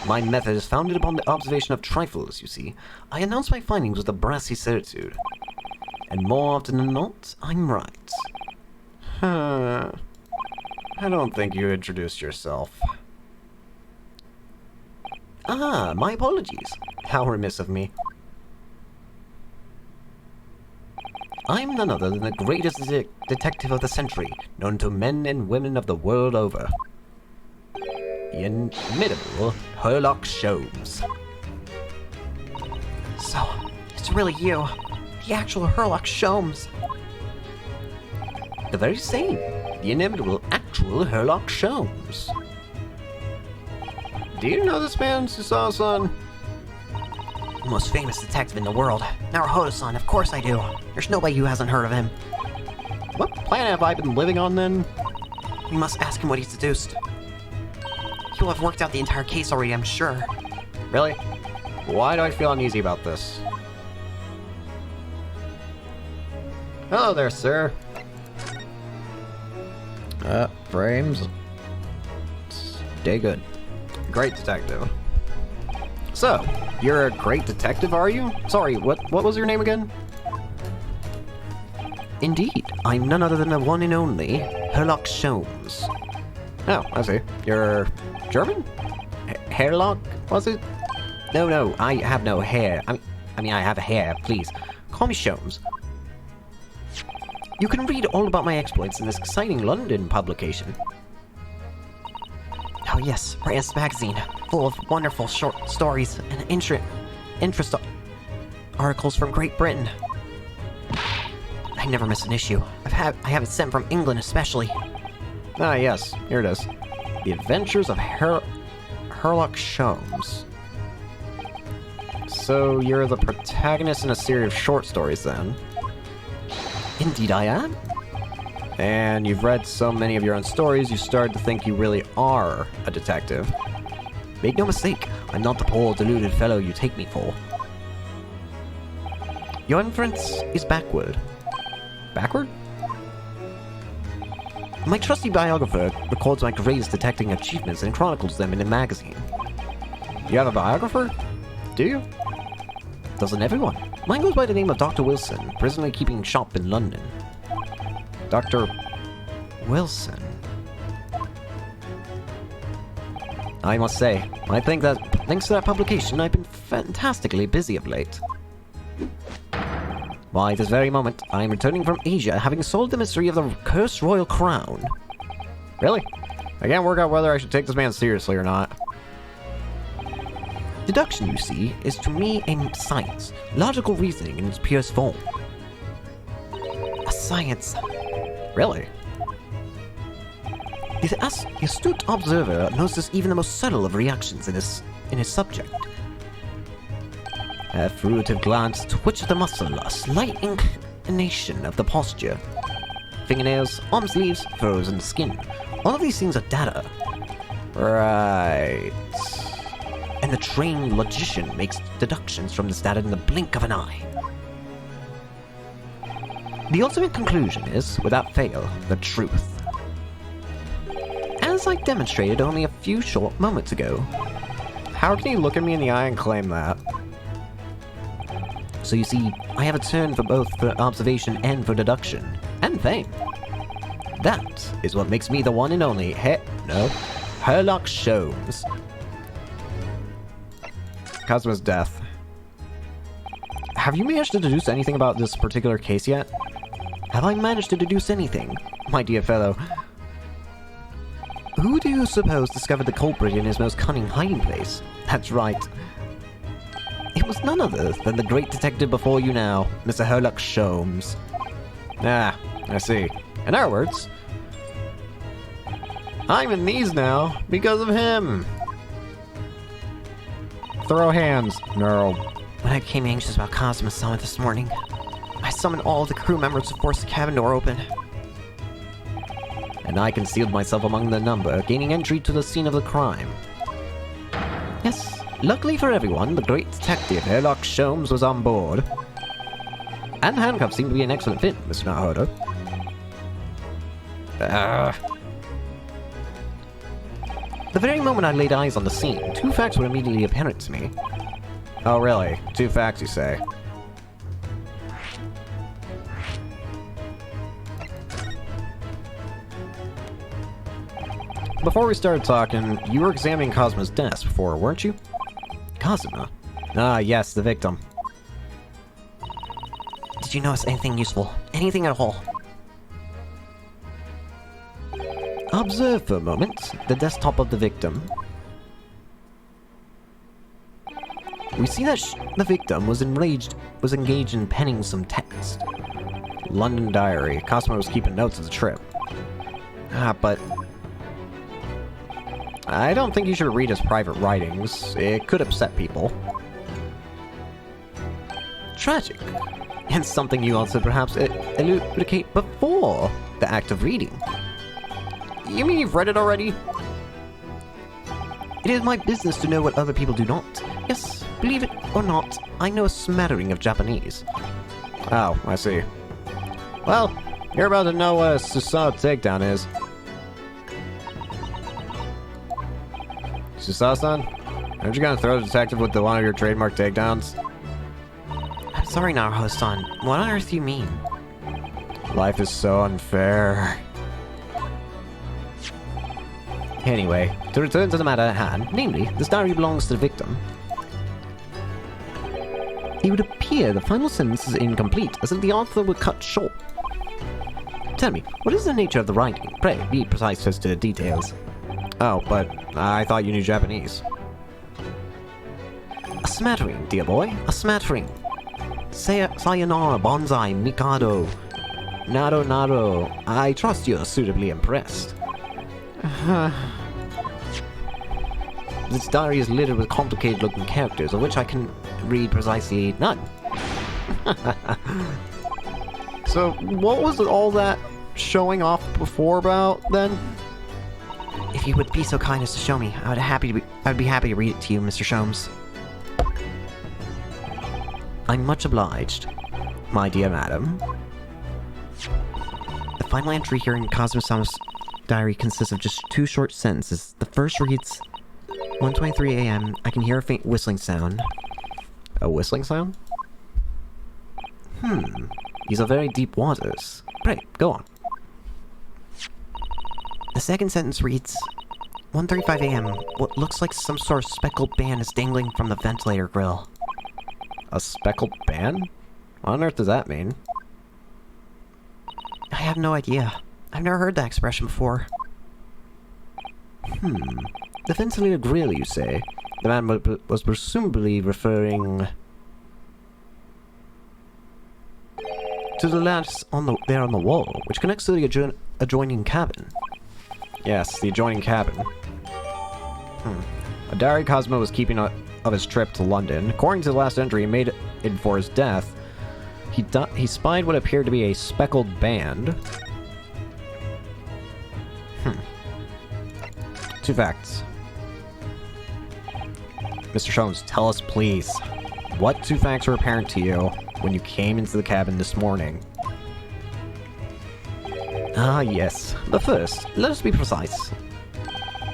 My method is founded upon the observation of trifles, you see. I announce my findings with a brassy certitude. And more often than not, I'm right. I don't think you introduced yourself. Ah, my apologies. How remiss of me. I'm none other than the greatest detective of the century, known to men and women of the world over. The inimitable Sherlock Sholmes. So, it's really you. The actual Sherlock Sholmes. The very same. The inimitable actual Sherlock Sholmes. Do you know this man, Susasan? The most famous detective in the world. Naruhodo-san, of course I do. There's nobody who hasn't heard of him. What planet have I been living on then? You must ask him what he's deduced. He'll have worked out the entire case already, I'm sure. Really? Why do I feel uneasy about this? Hello there, sir. Frames. Stay good. Great detective. So, you're a great detective, are you? Sorry, what was your name again? Indeed, I'm none other than the one and only Sherlock Sholmes. Oh, I see. You're German? Hairlock, was it? No, I have no hair. I mean, I have hair, please. Call me Sholmes. You can read all about my exploits in this exciting London publication. Oh yes, Reyes magazine, full of wonderful short stories and interest articles from Great Britain. I never miss an issue. I have it sent from England especially. Ah yes, here it is. The Adventures of Sherlock Sholmes. So you're the protagonist in a series of short stories then? Indeed I am. And you've read so many of your own stories, you started to think you really are a detective. Make no mistake, I'm not the poor, deluded fellow you take me for. Your inference is backward. Backward? My trusty biographer records my greatest detecting achievements and chronicles them in a magazine. You have a biographer? Do you? Doesn't everyone? Mine goes by the name of Dr. Wilson, presently keeping shop in London. Dr. Wilson. I must say, I think that thanks to that publication, I've been fantastically busy of late. Why, this very moment, I am returning from Asia, having solved the mystery of the cursed royal crown. Really? I can't work out whether I should take this man seriously or not. Deduction, you see, is to me a science, logical reasoning in its purest form. A science. Really? The astute observer notices even the most subtle of reactions in his subject. A fruitive glance, twitch of the muscle, a slight inclination of the posture. Fingernails, arm sleeves, furrows in the skin. All of these things are data. Right. And the trained logician makes deductions from this data in the blink of an eye. The ultimate conclusion is, without fail, the truth. As I demonstrated only a few short moments ago. How can you look at me in the eye and claim that? So you see, I have a turn for both for observation and for deduction. And fame. That is what makes me the one and only Sherlock Holmes. Cosmo's death. Have you managed to deduce anything about this particular case yet? Have I managed to deduce anything, my dear fellow? Who do you suppose discovered the culprit in his most cunning hiding place? That's right. It was none other than the great detective before you now, Mr. Sherlock Holmes. Ah, I see. In other words, I'm in these now because of him. Throw hands, Neural. When I became anxious about Cosmo's summit this morning, I summoned all of the crew members to force the cabin door open. And I concealed myself among the number, gaining entry to the scene of the crime. Yes, luckily for everyone, the great detective Sherlock Holmes was on board. And handcuffs seem to be an excellent fit, Mr. Nahodo. The very moment I laid eyes on the scene, two facts were immediately apparent to me. Oh really? Two facts, you say? Before we started talking, you were examining Cosmo's desk before, weren't you? Cosmo? Ah, yes, the victim. Did you notice anything useful? Anything at all? Observe for a moment the desktop of the victim. We see that the victim was engaged in penning some text. London diary. Cosmo was keeping notes of the trip. But I don't think you should read his private writings. It could upset people. Tragic. And something you also perhaps elucidate before the act of reading. You mean you've read it already? It is my business to know what other people do not. Yes, believe it or not, I know a smattering of Japanese. Oh, I see. Well, you're about to know what a Susawa takedown is. Susawa-san, aren't you gonna throw the detective with one of your trademark takedowns? I'm sorry, Naruto-san. What on earth do you mean? Life is so unfair. Anyway, to return to the matter at hand, namely, this diary belongs to the victim. It would appear the final sentence is incomplete, as if the author were cut short. Tell me, what is the nature of the writing? Pray, be precise as to the details. Oh, but I thought you knew Japanese. A smattering, dear boy, a smattering. Sayonara, bonsai, mikado. Naro, naro. I trust you're suitably impressed. This diary is littered with complicated-looking characters, of which I can read precisely none. So, what was all that showing off before about, then? If you would be so kind as to show me, I'd be happy to read it to you, Mr. Sholmes. I'm much obliged, my dear madam. The final entry here in Cosmo-sama's diary consists of just two short sentences. The first reads, 1:23 a.m. I can hear a faint whistling sound. A whistling sound? These are very deep waters. Pray, go on. The second sentence reads, 1:35 a.m. What looks like some sort of speckled band is dangling from the ventilator grill. A speckled band? What on earth does that mean? I have no idea. I've never heard that expression before. The ventilator grill, you say? The man was presumably referring to the lattice there on the wall, which connects to the adjoining cabin. Yes, the adjoining cabin. A diary Cosmo was keeping of his trip to London. According to the last entry he made it before his death, he spied what appeared to be a speckled band. Two facts. Mr. Sholmes, tell us please, what two facts were apparent to you when you came into the cabin this morning? Ah, yes. But first, let us be precise.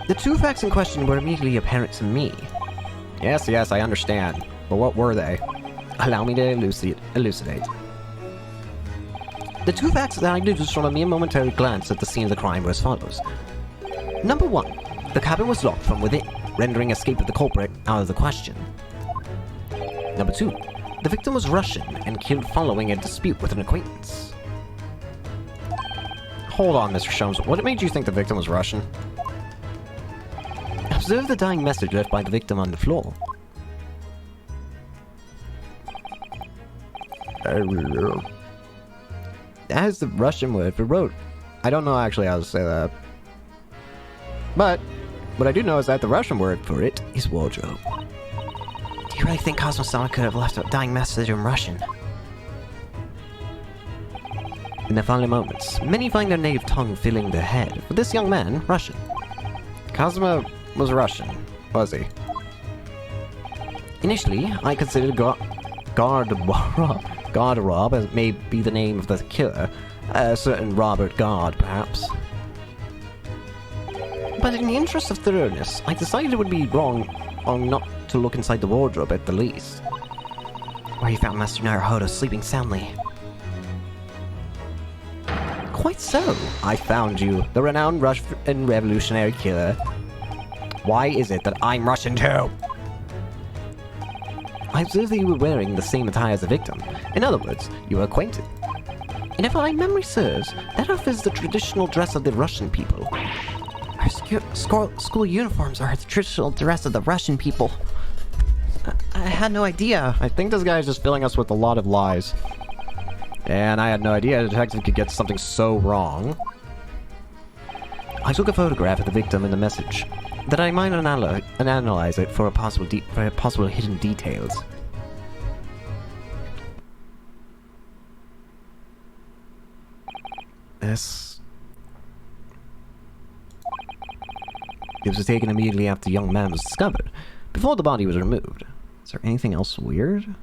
The two facts in question were immediately apparent to me. Yes, I understand. But what were they? Allow me to elucidate. The two facts that I deduced from a mere momentary glance at the scene of the crime were as follows. Number 1. The cabin was locked from within, rendering escape of the culprit out of the question. Number 2. The victim was Russian and killed following a dispute with an acquaintance. Hold on, Mr. Sholmes. What made you think the victim was Russian? Observe the dying message left by the victim on the floor. That is the Russian word for road. I don't know actually how to say that. But what I do know is that the Russian word for it is wardrobe. Do you really think Cosmo-sama could have left a dying message in Russian? In the final moments, many find their native tongue filling their head. For this young man, Russian. Cosmo was Russian, was he? Initially, I considered Garderob as may be the name of the killer, a certain Robert Gard, perhaps. But in the interest of thoroughness, I decided it would be wrong not to look inside the wardrobe at the least. Where you found Master Naruhodo sleeping soundly. Quite so. I found you, the renowned Russian revolutionary killer. Why is it that I'm Russian too? I observed that you were wearing the same attire as the victim. In other words, you were acquainted. And if my memory serves, that outfit is the traditional dress of the Russian people. Our school uniforms are the traditional dress of the Russian people. I had no idea. I think this guy is just filling us with a lot of lies. And I had no idea a detective could get something so wrong. I took a photograph of the victim in the message, that I might analyze it for possible hidden details. This... It was taken immediately after the young man was discovered, before the body was removed. Is there anything else weird?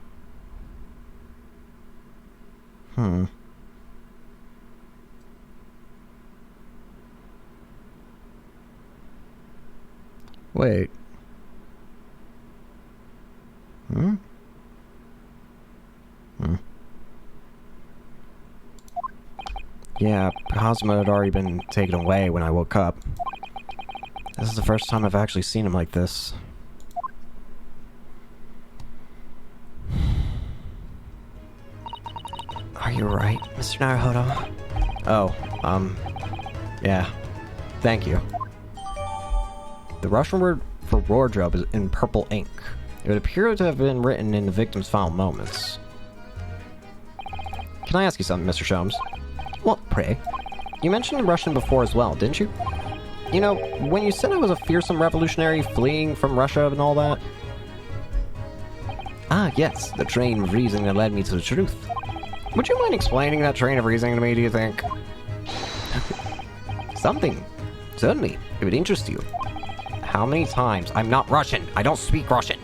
Wait. Yeah, Cosmo had already been taken away when I woke up. This is the first time I've actually seen him like this. Are you right, Mr. Naruhodo? Oh, yeah. Thank you. The Russian word for wardrobe is in purple ink. It would appear to have been written in the victim's final moments. Can I ask you something, Mr. Sholmes? What, pray? You mentioned Russian before as well, didn't you? You know, when you said I was a fearsome revolutionary fleeing from Russia and all that... Ah, yes, the train of reasoning that led me to the truth. Would you mind explaining that train of reasoning to me, do you think? Something. Certainly, it would interest you. How many times? I'm not Russian. I don't speak Russian.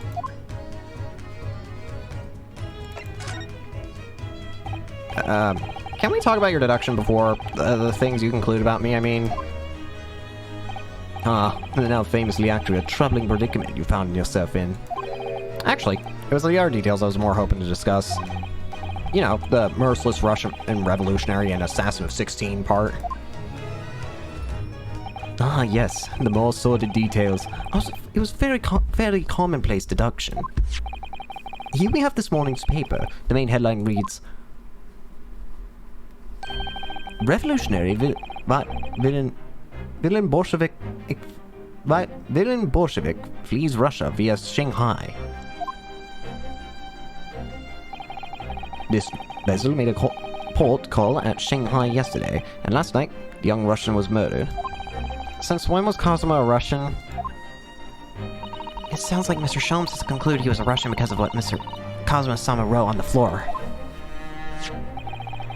Can we talk about your deduction before the things you conclude about me? I mean... the now famously accurate, troubling predicament you found yourself in. Actually, it was the other details I was more hoping to discuss. You know, the merciless Russian and revolutionary and assassin of 16 part. Ah, yes, the more sordid details. It was fairly commonplace deduction. Here we have this morning's paper. The main headline reads... Revolutionary villain Bolshevik flees Russia via Shanghai. This vessel made a port call at Shanghai yesterday, and last night, the young Russian was murdered. Since when was Cosmo a Russian? It sounds like Mr. Sholmes has concluded he was a Russian because of what Mr. Cosmo-sama wrote on the floor.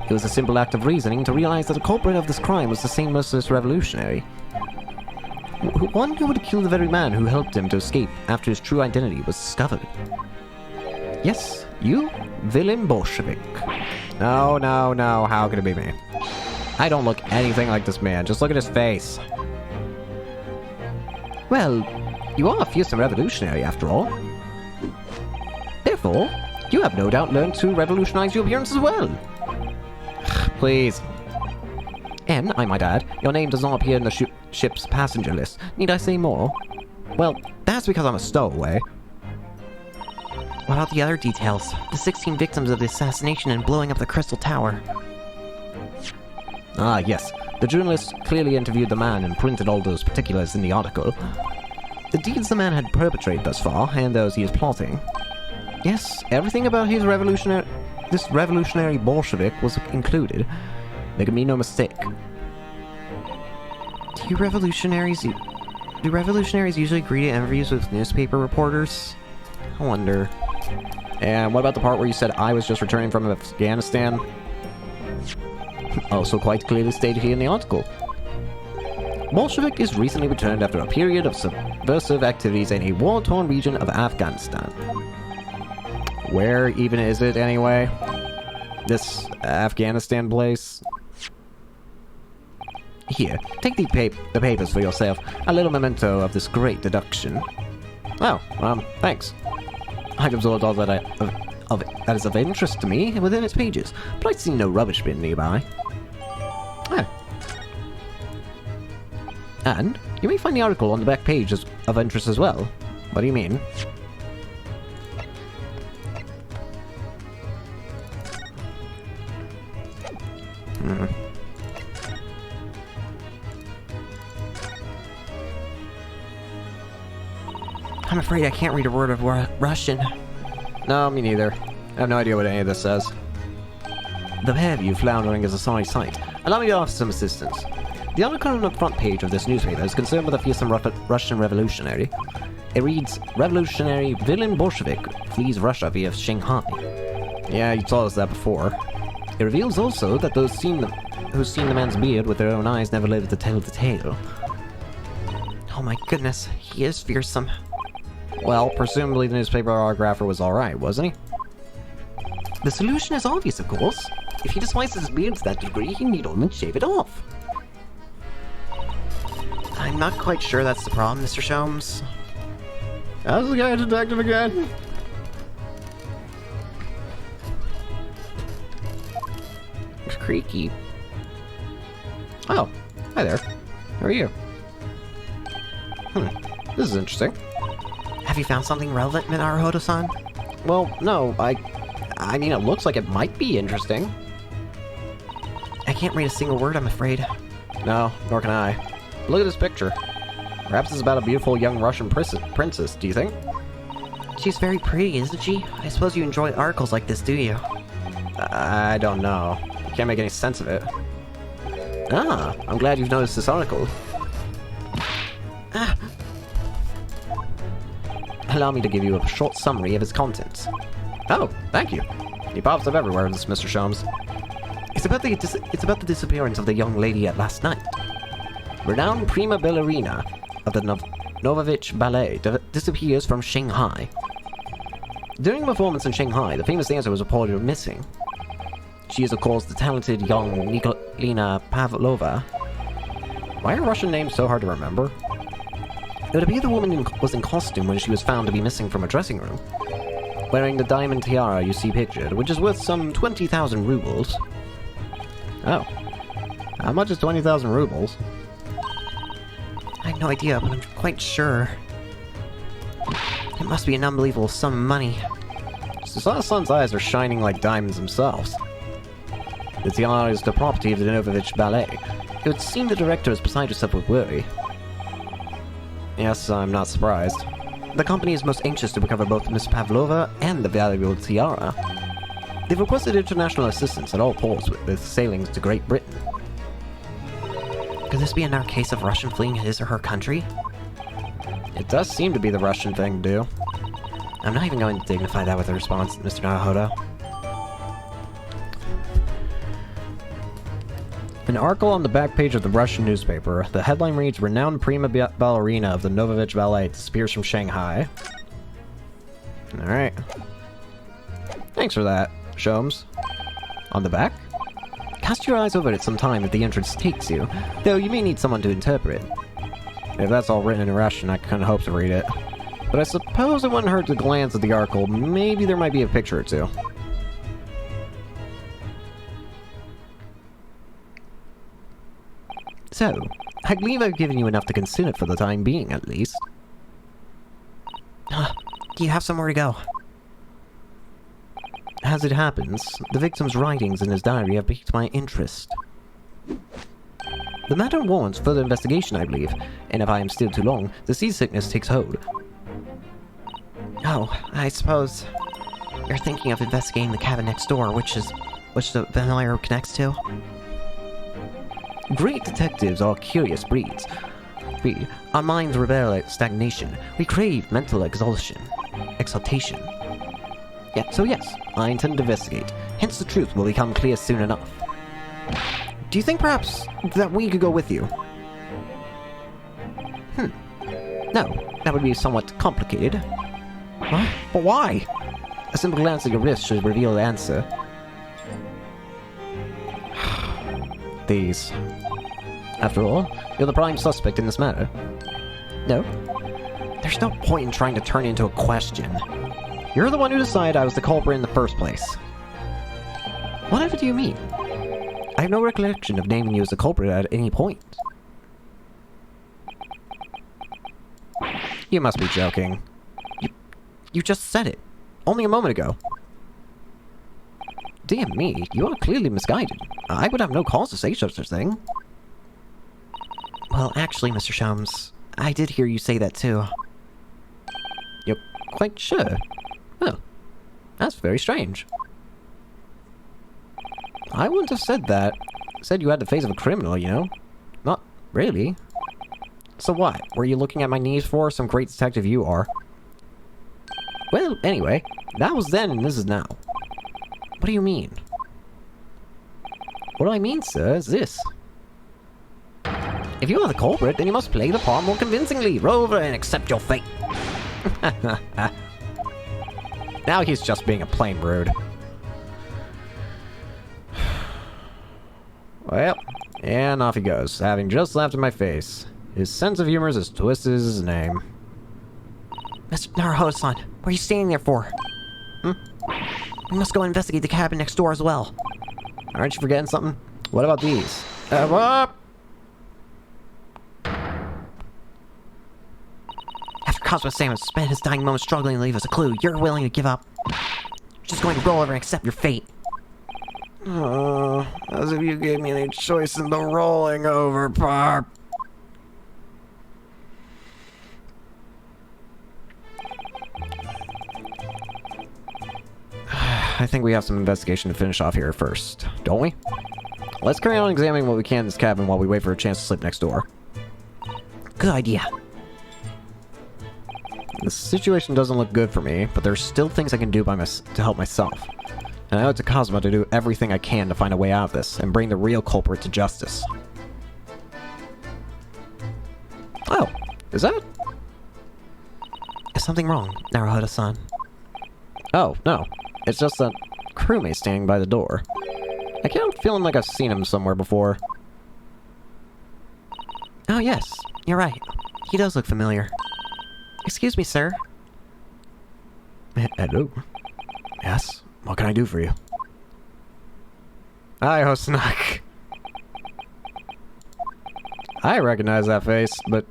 It was a simple act of reasoning to realize that the culprit of this crime was the same merciless revolutionary. One who would kill the very man who helped him to escape after his true identity was discovered. Yes, you, villain Bolshevik. No, how could it be me? I don't look anything like this man, just look at his face. Well, you are a fearsome revolutionary after all. Therefore, You have no doubt learned to revolutionize your appearance as well. Please. And, I might add, your name does not appear in the ship's passenger list. Need I say more? Well, that's because I'm a stowaway. What about the other details? The 16 victims of the assassination and blowing up the Crystal Tower. Ah, yes. The journalist clearly interviewed the man and printed all those particulars in the article. The deeds the man had perpetrated thus far, and those he is plotting. Yes, everything about this revolutionary Bolshevik was included. There can be no mistake. Do revolutionaries usually agree to interviews with newspaper reporters? I wonder. And what about the part where you said I was just returning from Afghanistan? Also quite clearly stated here in the article. Bolshevik is recently returned after a period of subversive activities in a war-torn region of Afghanistan. Where even is it anyway? This Afghanistan place? Here, take the papers for yourself. A little memento of this great deduction. Oh, thanks. I've absorbed all that that is of interest to me within its pages, but I see no rubbish bin nearby. Ah. And you may find the article on the back page of interest as well. What do you mean? I'm afraid I can't read a word of Russian. No, me neither. I have no idea what any of this says. The pair of you floundering is a sorry sight. Allow me to offer some assistance. The article on the front page of this newspaper is concerned with a fearsome Russian revolutionary. It reads, Revolutionary villain Bolshevik flees Russia via Shanghai. Yeah, you told us that before. It reveals also that those who's seen the man's beard with their own eyes never lived to tell the tale. Oh my goodness, he is fearsome. Well, presumably the newspaper autographer was alright, wasn't he? The solution is obvious, of course. If he despises his beard to that degree, he need only shave it off. I'm not quite sure that's the problem, Mr. Sholmes. How's the guy detective again? It's creaky. Oh, hi there. How are you? This is interesting. Have you found something relevant, Minaruhodo-san? Well, no, I mean, it looks like it might be interesting. I can't read a single word, I'm afraid. No, nor can I. Look at this picture. Perhaps it's about a beautiful young Russian princess, do you think? She's very pretty, isn't she? I suppose you enjoy articles like this, do you? I don't know. Can't make any sense of it. Ah, I'm glad you've noticed this article. Allow me to give you a short summary of its contents. Oh, thank you. He pops up everywhere, this Mr. Sholmes. It's about the disappearance of the young lady at last night. Renowned prima ballerina of the Novovich Ballet disappears from Shanghai. During a performance in Shanghai, the famous dancer was reported missing. She is, of course, the talented young Nikolina Pavlova. Why are Russian names so hard to remember? It would appear the woman was in costume when she was found to be missing from a dressing room, wearing the diamond tiara you see pictured, which is worth some 20,000 rubles. Oh. How much is 20,000 rubles? I have no idea, but I'm quite sure. It must be an unbelievable sum of money. Susanna-san's eyes are shining like diamonds themselves. The tiara is the property of the Novovich Ballet. It would seem the director is beside herself with worry. Yes, I'm not surprised. The company is most anxious to recover both Miss Pavlova and the valuable tiara. They've requested international assistance at all ports with sailings to Great Britain. Could this be another case of Russian fleeing his or her country? It does seem to be the Russian thing to do. I'm not even going to dignify that with a response, Mr. Naruhodo. An article on the back page of the Russian newspaper. The headline reads, Renowned prima ballerina of the Novovich Ballet disappears from Shanghai. Alright. Thanks for that, Sholmes. On the back? Cast your eyes over it sometime if the entrance takes you, though you may need someone to interpret. If that's all written in Russian, I kinda hope to read it. But I suppose it wouldn't hurt to glance at the article. Maybe there might be a picture or two. So, I believe I've given you enough to consider for the time being, at least. Do you have somewhere to go? As it happens, the victim's writings in his diary have piqued my interest. The matter warrants further investigation, I believe, and if I am still too long, the seasickness takes hold. Oh, I suppose you're thinking of investigating the cabin next door, which the familiar connects to? Great detectives are curious breeds. Our minds rebel at stagnation. We crave mental exaltation. Yeah, so yes, I intend to investigate. Hence the truth will become clear soon enough. Do you think perhaps that we could go with you? No, that would be somewhat complicated. Huh? But why? A simple glance at your wrist should reveal the answer. These. After all, you're the prime suspect in this matter. No? There's no point in trying to turn it into a question. You're the one who decided I was the culprit in the first place. Whatever do you mean? I have no recollection of naming you as the culprit at any point. You must be joking. You just said it. Only a moment ago. Dear me, you are clearly misguided. I would have no cause to say such a thing. Well, actually, Mr. Sholmes, I did hear you say that too. You're quite sure? Oh, that's very strange. I wouldn't have said that. Said you had the face of a criminal, you know? Not really. So what? Were you looking at my knees for? Some great detective you are. Well, anyway, that was then and this is now. What do you mean? What I mean, sir, is this. If you are the culprit, then you must play the part more convincingly. Roll over and accept your fate. Now he's just being a plain rude. Well, and off he goes, having just laughed in my face. His sense of humor is as twisted as his name. Mr. Naruhodo-san, what are you standing there for? We must go investigate the cabin next door as well. Aren't you forgetting something? What about these? What? After Cosmo Samus spent his dying moments struggling to leave us a clue, you're willing to give up. You're just going to roll over and accept your fate. As if you gave me any choice in the rolling over part. I think we have some investigation to finish off here first, don't we? Let's carry on examining what we can in this cabin while we wait for a chance to slip next door. Good idea. The situation doesn't look good for me, but there's still things I can do to help myself. And I owe it to Cosmo to do everything I can to find a way out of this and bring the real culprit to justice. Oh, is that? Is something wrong, Naruhodo-san? Oh, no. It's just that crewmate standing by the door. I kept feeling like I've seen him somewhere before. Oh yes, you're right. He does look familiar. Excuse me, sir. Hello? Yes? What can I do for you? Hi, Hosanak. I recognize that face, but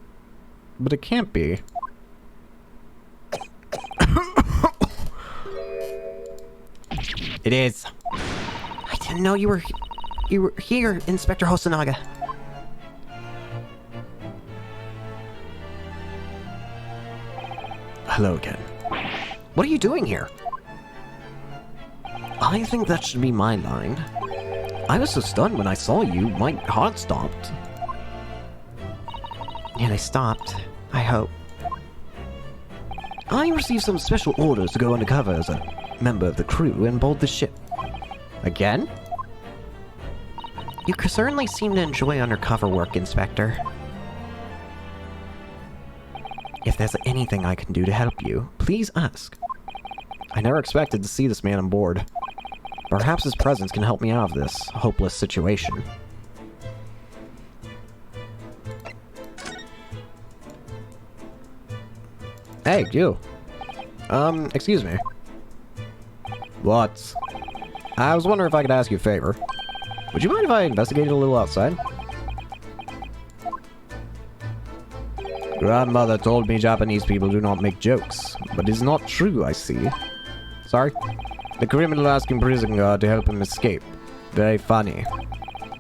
it can't be. It is. I didn't know you were here, Inspector Hosonaga. Hello again. What are you doing here? I think that should be my line. I was so stunned when I saw you, my heart stopped. Yeah, they stopped. I hope. I received some special orders to go undercover as a member of the crew and board the ship. Again? You certainly seem to enjoy undercover work, Inspector. If there's anything I can do to help you, please ask. I never expected to see this man on board. Perhaps his presence can help me out of this hopeless situation. Hey, you. Excuse me. What? I was wondering if I could ask you a favor. Would you mind if I investigated a little outside? Grandmother told me Japanese people do not make jokes, but it's not true, I see. Sorry? The criminal asking prison guard to help him escape. Very funny.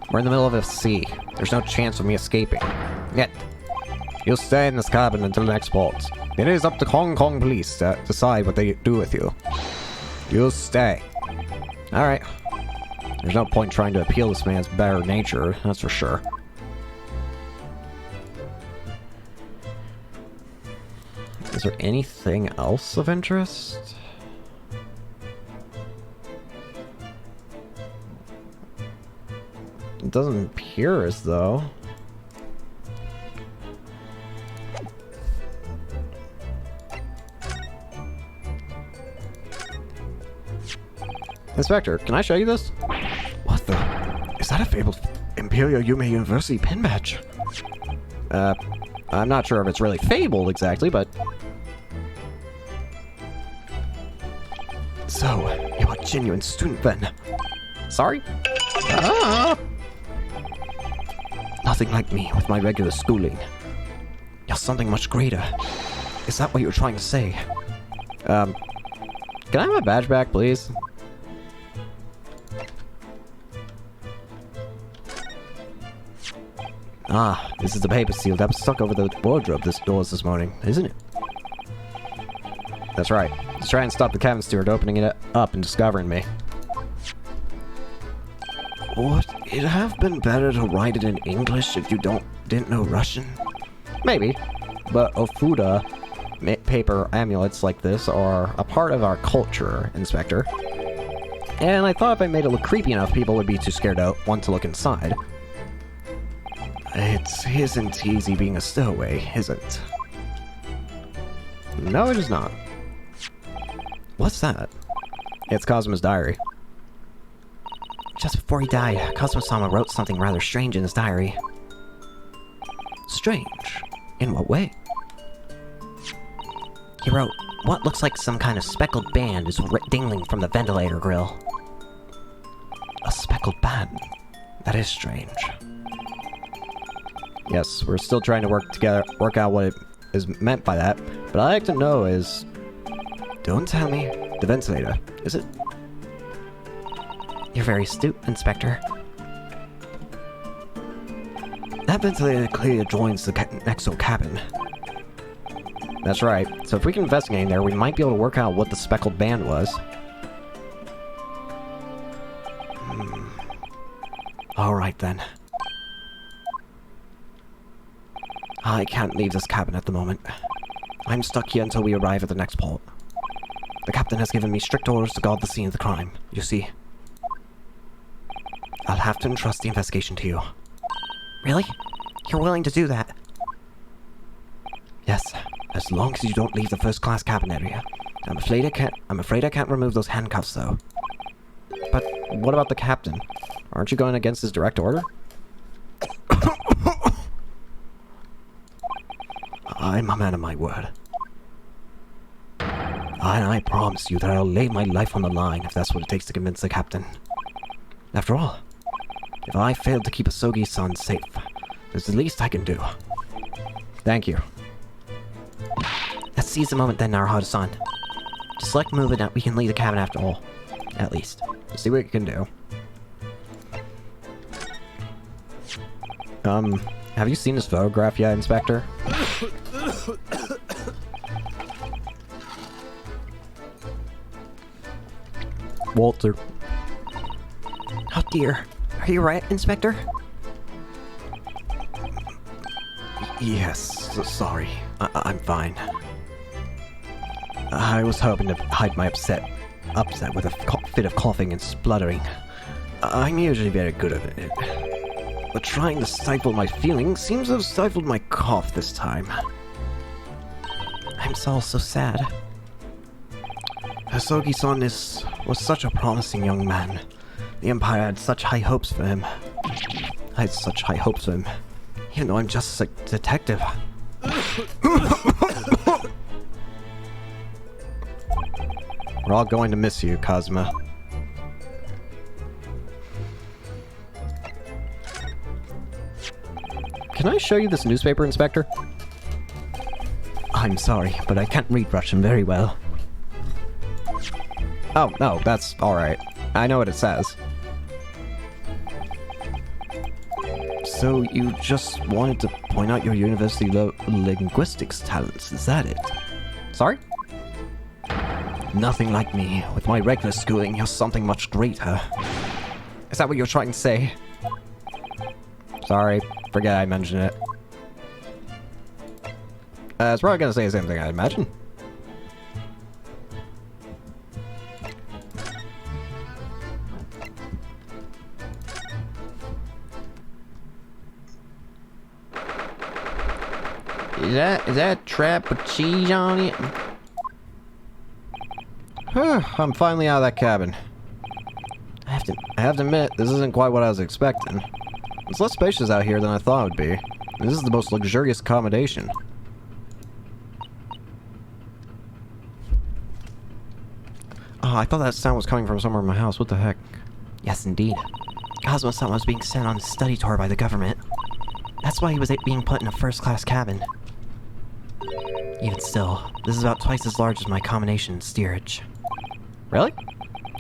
We're in the middle of the sea. There's no chance of me escaping. Yet. You'll stay in this cabin until the next port. It is up to Hong Kong police to decide what they do with you. You'll stay. Alright. There's no point trying to appeal this man's better nature, that's for sure. Is there anything else of interest? It doesn't appear as though. Inspector, can I show you this? What the? Is that a fabled Imperial Yume University pin badge? I'm not sure if it's really fabled exactly, but... So, you're a genuine student then? Sorry? Ah! Nothing like me with my regular schooling. You're something much greater. Is that what you were trying to say? Can I have my badge back, please? Ah, this is the paper seal that was stuck over the wardrobe doors this morning, isn't it? That's right. Let's try and stop the cabin steward opening it up and discovering me. Would it have been better to write it in English if you didn't know Russian? Maybe, but Ofuda paper amulets like this are a part of our culture, Inspector. And I thought if I made it look creepy enough, people would be too scared to want to look inside. It isn't easy being a stowaway, is it? No, it is not. What's that? It's Cosmo's diary. Just before he died, Cosmo-sama wrote something rather strange in his diary. Strange? In what way? He wrote, "What looks like some kind of speckled band is dangling from the ventilator grill." A speckled band? That is strange. Yes, we're still trying to work out what it is meant by that, but I'd like to know is... Don't tell me. The ventilator, is it? You're very astute, Inspector. That ventilator clearly joins the next door cabin. That's right. So if we can investigate in there, we might be able to work out what the speckled band was. Alright then. I can't leave this cabin at the moment. I'm stuck here until we arrive at the next port. The captain has given me strict orders to guard the scene of the crime, you see. I'll have to entrust the investigation to you. Really? You're willing to do that? Yes, as long as you don't leave the first-class cabin area. I'm afraid I can't remove those handcuffs, though. But what about the captain? Aren't you going against his direct order? I'm a man of my word. And I promise you that I'll lay my life on the line if that's what it takes to convince the captain. After all, if I failed to keep Asogi-san safe, it's the least I can do. Thank you. Let's seize the moment then, Naruhodo-san. Just select move it, we can leave the cabin after all. At least. Let's see what we can do. Have you seen this photograph yet, Inspector? Walter. Oh dear. Are you right, Inspector? Yes, sorry. I'm fine. I was hoping to hide my upset with a fit of coughing and spluttering. I'm usually very good at it. But trying to stifle my feelings seems to have stifled my cough this time. I'm so sad. Asogi-san was such a promising young man. The Empire had such high hopes for him. I had such high hopes for him. Even though I'm just a detective. We're all going to miss you, Cosma. Can I show you this newspaper, Inspector? I'm sorry, but I can't read Russian very well. Oh, no, that's alright. I know what it says. So, you just wanted to point out your university linguistics talents, is that it? Sorry? Nothing like me. With my regular schooling, you're something much greater. Is that what you're trying to say? Sorry, forget I mentioned it. It's probably gonna say the same thing, I imagine. Is that a trap with cheese on it? I'm finally out of that cabin. I have to admit, this isn't quite what I was expecting. It's less spacious out here than I thought it would be. This is the most luxurious accommodation. Oh, I thought that sound was coming from somewhere in my house. What the heck? Yes, indeed. Cosmo's son was being sent on a study tour by the government. That's why he was being put in a first-class cabin. Even still, this is about twice as large as my combination steerage. Really?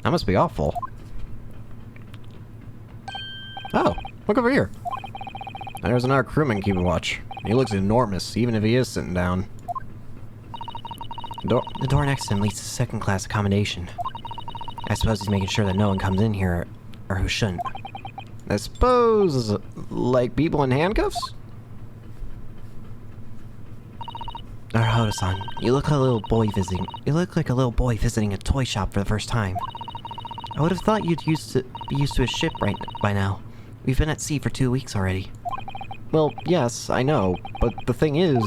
That must be awful. Oh, look over here. There's another crewman keeping watch. He looks enormous, even if he is sitting down. The door next to him leads to second-class accommodation. I suppose he's making sure that no one comes in here, or who shouldn't. I suppose, like people in handcuffs? Naruhodo-san, you look like a little boy visiting. You look like a little boy visiting a toy shop for the first time. I would have thought you'd be used to a ship by now. We've been at sea for 2 weeks already. Well, yes, I know, but the thing is,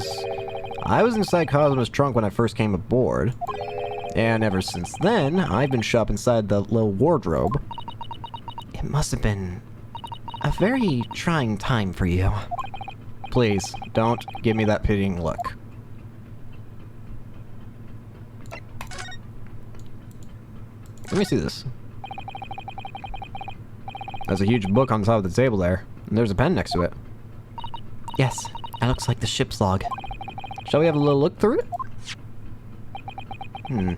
I was inside Cosmo's trunk when I first came aboard, and ever since then, I've been shut up inside the little wardrobe. It must have been a very trying time for you. Please, don't give me that pitying look. Let me see this. There's a huge book on top of the table there, and there's a pen next to it. Yes, that looks like the ship's log. Shall we have a little look through it? The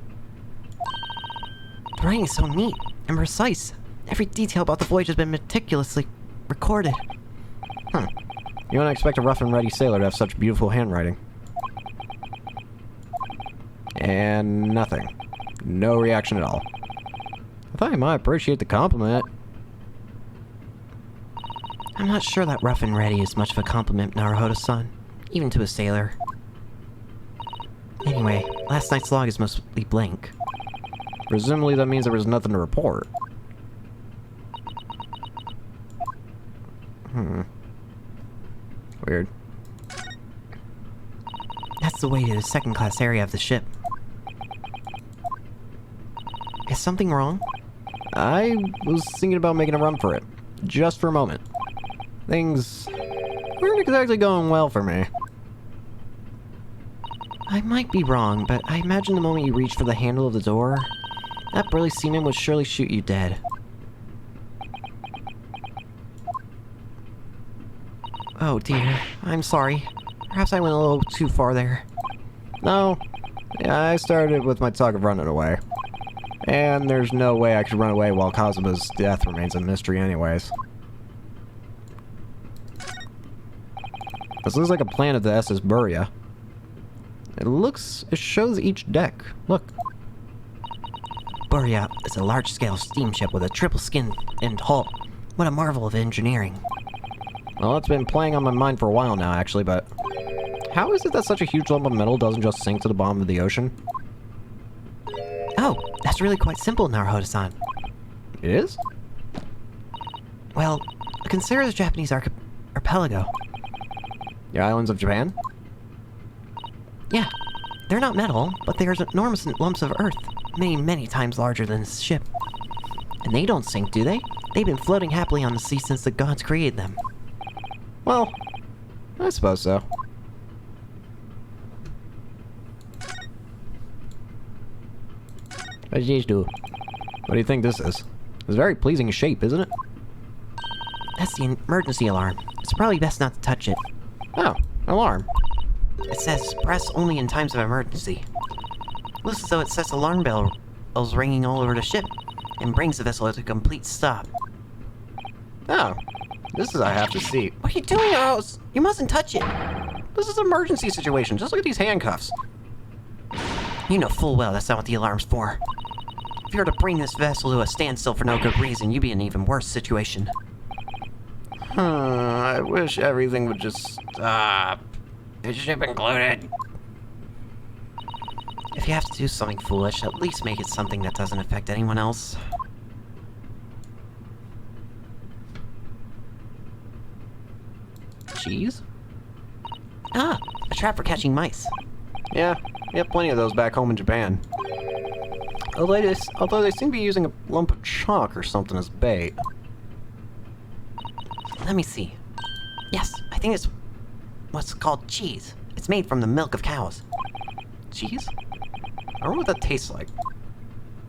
writing is so neat and precise. Every detail about the voyage has been meticulously recorded. You wouldn't expect a rough and ready sailor to have such beautiful handwriting. And nothing. No reaction at all. I thought I might appreciate the compliment. I'm not sure that rough and ready is much of a compliment, Naruhodo-san. Even to a sailor. Anyway, last night's log is mostly blank. Presumably that means there was nothing to report. Weird. That's the way to the second-class area of the ship. Is something wrong? I was thinking about making a run for it. Just for a moment. Things weren't exactly going well for me. I might be wrong, but I imagine the moment you reach for the handle of the door, that burly seaman would surely shoot you dead. Oh dear, I'm sorry. Perhaps I went a little too far there. No. Yeah, I started with my talk of running away. And there's no way I could run away while Cosmo's death remains a mystery anyways. This looks like a plan of the SS Buria. It shows each deck. Look. Buria is a large-scale steamship with a triple skin and hull. What a marvel of engineering. Well, it's been playing on my mind for a while now, actually, but how is it that such a huge lump of metal doesn't just sink to the bottom of the ocean? Oh, that's really quite simple, Naruhodo-san. It is? Well, consider the Japanese archipelago. The islands of Japan? Yeah, they're not metal, but they are enormous lumps of earth, many, many times larger than this ship. And they don't sink, do they? They've been floating happily on the sea since the gods created them. Well, I suppose so. What does these do? What do you think this is? It's a very pleasing shape, isn't it? That's the emergency alarm. It's probably best not to touch it. Oh, alarm. It says, press only in times of emergency. Looks as though it sets alarm bells ringing all over the ship, and brings the vessel to a complete stop. Oh, this is I have to see. What are you doing, Rose? You mustn't touch it. This is an emergency situation. Just look at these handcuffs. You know full well that's not what the alarm's for. If you were to bring this vessel to a standstill for no good reason, you'd be in an even worse situation. I wish everything would just stop. The ship included. If you have to do something foolish, at least make it something that doesn't affect anyone else. Cheese? Ah, a trap for catching mice. Yeah, we have plenty of those back home in Japan. Although they seem to be using a lump of chalk or something as bait. Let me see. Yes, I think it's what's called cheese. It's made from the milk of cows. Cheese? I wonder what that tastes like.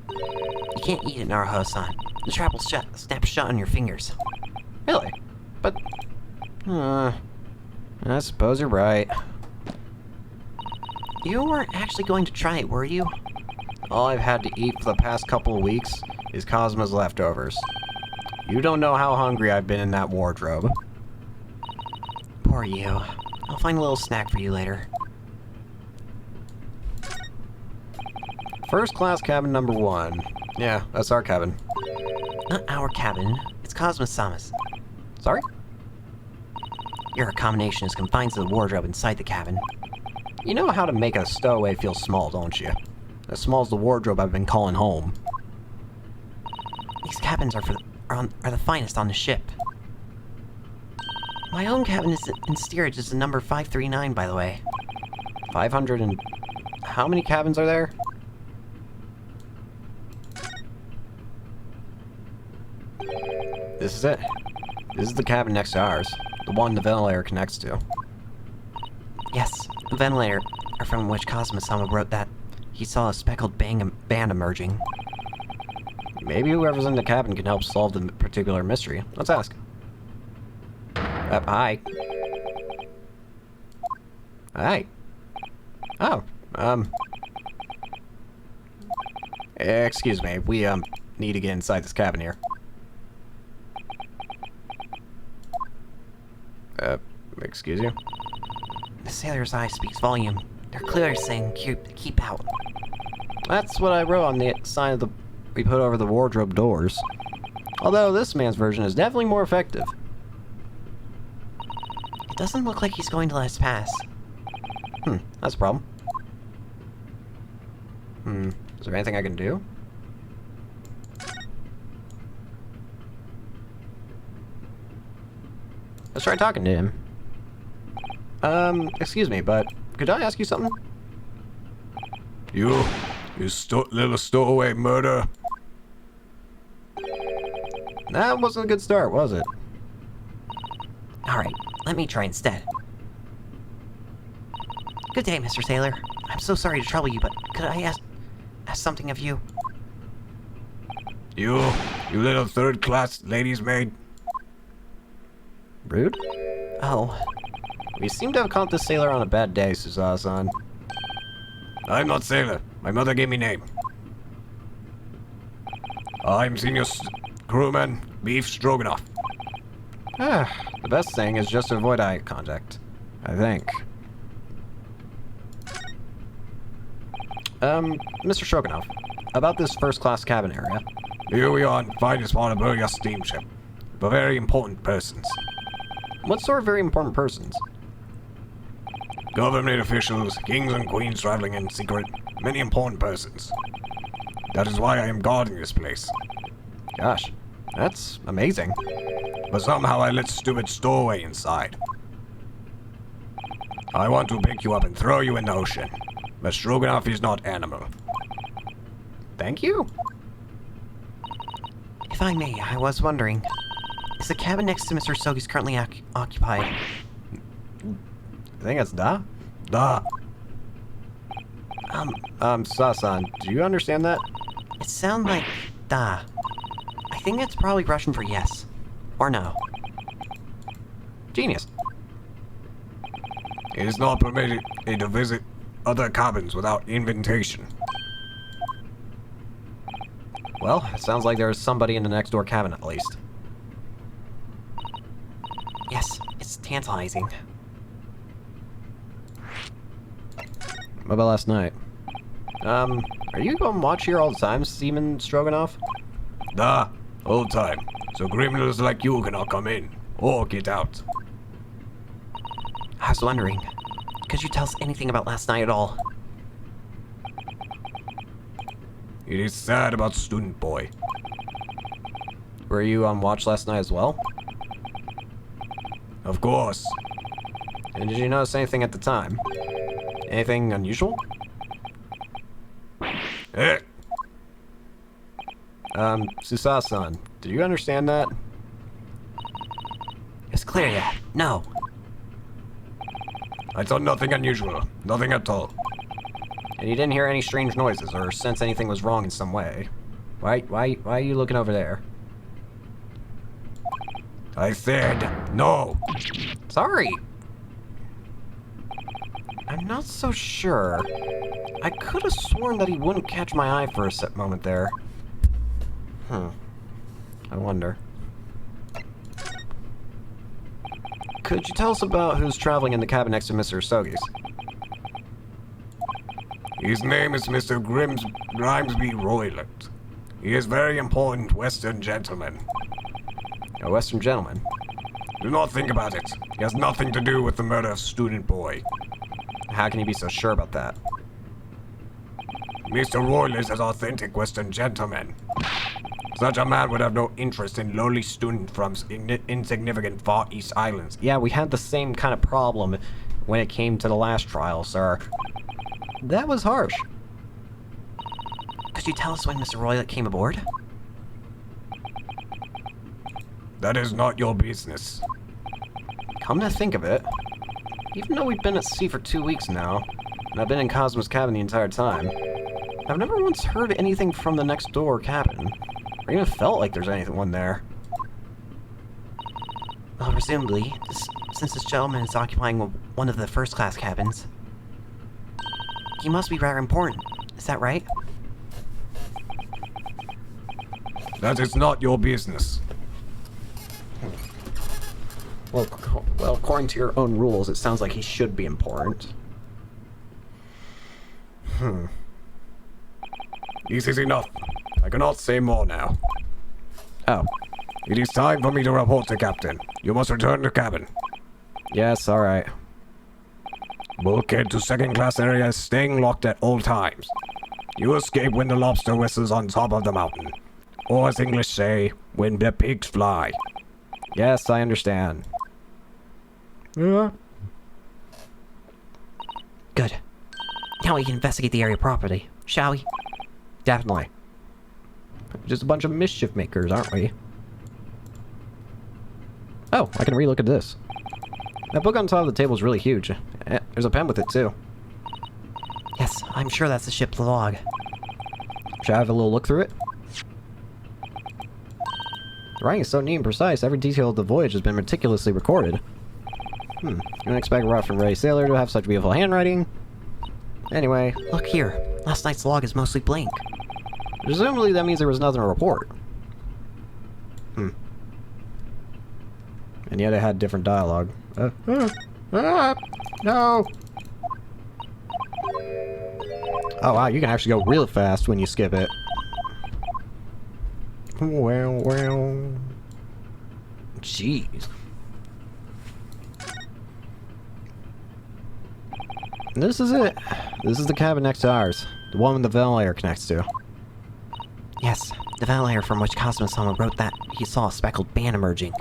You can't eat it, Naruho-san. The trap will snap shut on your fingers. Really? But... I suppose you're right. You weren't actually going to try it, were you? All I've had to eat for the past couple of weeks is Cosmo's leftovers. You don't know how hungry I've been in that wardrobe. Poor you. I'll find a little snack for you later. First class cabin number 1. Yeah, that's our cabin. Not our cabin. It's Cosmo-sama's. Sorry? Your accommodation is confined to the wardrobe inside the cabin. You know how to make a stowaway feel small, don't you? As small as the wardrobe I've been calling home. These cabins are the finest on the ship. My own cabin is in steerage is the number 539, by the way. 500 and... How many cabins are there? This is it. This is the cabin next to ours. The one the ventilator connects to. Yes, the ventilator, from which Cosmo-sama wrote that he saw a speckled band emerging. Maybe whoever's in the cabin can help solve the particular mystery. Let's ask. Hi. Hi. Oh, excuse me. We, need to get inside this cabin here. Excuse you? The sailor's eye speaks volume. They're clearly saying keep out. That's what I wrote on the sign of we put over the wardrobe doors. Although this man's version is definitely more effective. It doesn't look like he's going to let us pass. That's a problem. Is there anything I can do? Let's try talking to him. Excuse me, but could I ask you something? You little stowaway murderer. That wasn't a good start, was it? Alright, let me try instead. Good day, Mr. Sailor. I'm so sorry to trouble you, but could I ask something of you? You little third-class ladies' maid. Rude? Oh, We seem to have caught this sailor on a bad day, Suzawa-san. I'm not sailor. My mother gave me name. I'm senior crewman, beef stroganoff. The best thing is just to avoid eye contact, I think. Mr. Stroganoff, about this first-class cabin area. Here we are on finest Wanaburya steamship. For very important persons. What sort of very important persons? Government officials, kings and queens traveling in secret, many important persons. That is why I am guarding this place. Gosh, that's amazing. But somehow I let stupid stowaway inside. I want to pick you up and throw you in the ocean. But Stroganoff is not animal. Thank you. if I may, I was wondering, is the cabin next to Mr. Sogi's currently occupied? I think it's Da. Da. Sasan, do you understand that? It sounds like... I think it's probably Russian for yes. Or no. Genius. It is not permitted to visit other cabins without invitation. Well, it sounds like there's somebody in the next door cabin at least. Yes, it's tantalizing. What about last night? Are you on watch here all the time, Seaman Stroganoff? Nah, all time. So criminals like you cannot come in, or get out. I was wondering, could you tell us anything about last night at all? It is sad about student boy. Were you on watch last night as well? Of course. And did you notice anything at the time? Anything unusual? Eh, Susa-san, do you understand that? It's clear yet. No. I saw nothing unusual. Nothing at all. And you didn't hear any strange noises or sense anything was wrong in some way? Why are you looking over there? I said no. Sorry! I'm not so sure. I could have sworn that he wouldn't catch my eye for a moment there. I wonder. Could you tell us about who's traveling in the cabin next to Mr. Sogi's? His name is Mr. Grimsby Royland. He is very important Western gentleman. A Western gentleman? Do not think about it. He has nothing to do with the murder of student boy. How can you be so sure about that? Mr. Royland is an authentic Western gentleman. Such a man would have no interest in lowly student from insignificant Far East Islands. Yeah, we had the same kind of problem when it came to the last trial, sir. That was harsh. Could you tell us when Mr. Roylett came aboard? That is not your business. Come to think of it, even though we've been at sea for 2 weeks now, and I've been in Cosmo's cabin the entire time, I've never once heard anything from the next door cabin, or even felt like there's anyone there. Well, presumably, since this gentleman is occupying one of the first-class cabins, he must be rather important. Is that right? That is not your business. Well, according to your own rules, it sounds like he should be important. This is enough. I cannot say more now. Oh. It is time for me to report to Captain. You must return to cabin. Yes, alright. Bulkhead to second-class area is staying locked at all times. You escape when the lobster whistles on top of the mountain. Or as English say, when the pigs fly. Yes, I understand. Good. Now we can investigate the area properly, shall we? Definitely. Just a bunch of mischief makers, aren't we? Oh, I can relook at this. That book on top of the table is really huge. There's a pen with it, too. Yes, I'm sure that's the ship's log. Should I have a little look through it? The writing is so neat and precise, every detail of the voyage has been meticulously recorded. You don't expect a rough and ready sailor to have such beautiful handwriting? Anyway, Look here. Last night's log is mostly blank. presumably that means there was nothing to report. And yet it had different dialogue. No! Oh wow, you can actually go real fast when you skip it. Well. Jeez. This is it. This is the cabin next to ours. The one the ventilator connects to. Yes, the ventilator from which Cosmo-sama wrote that he saw a speckled band emerging.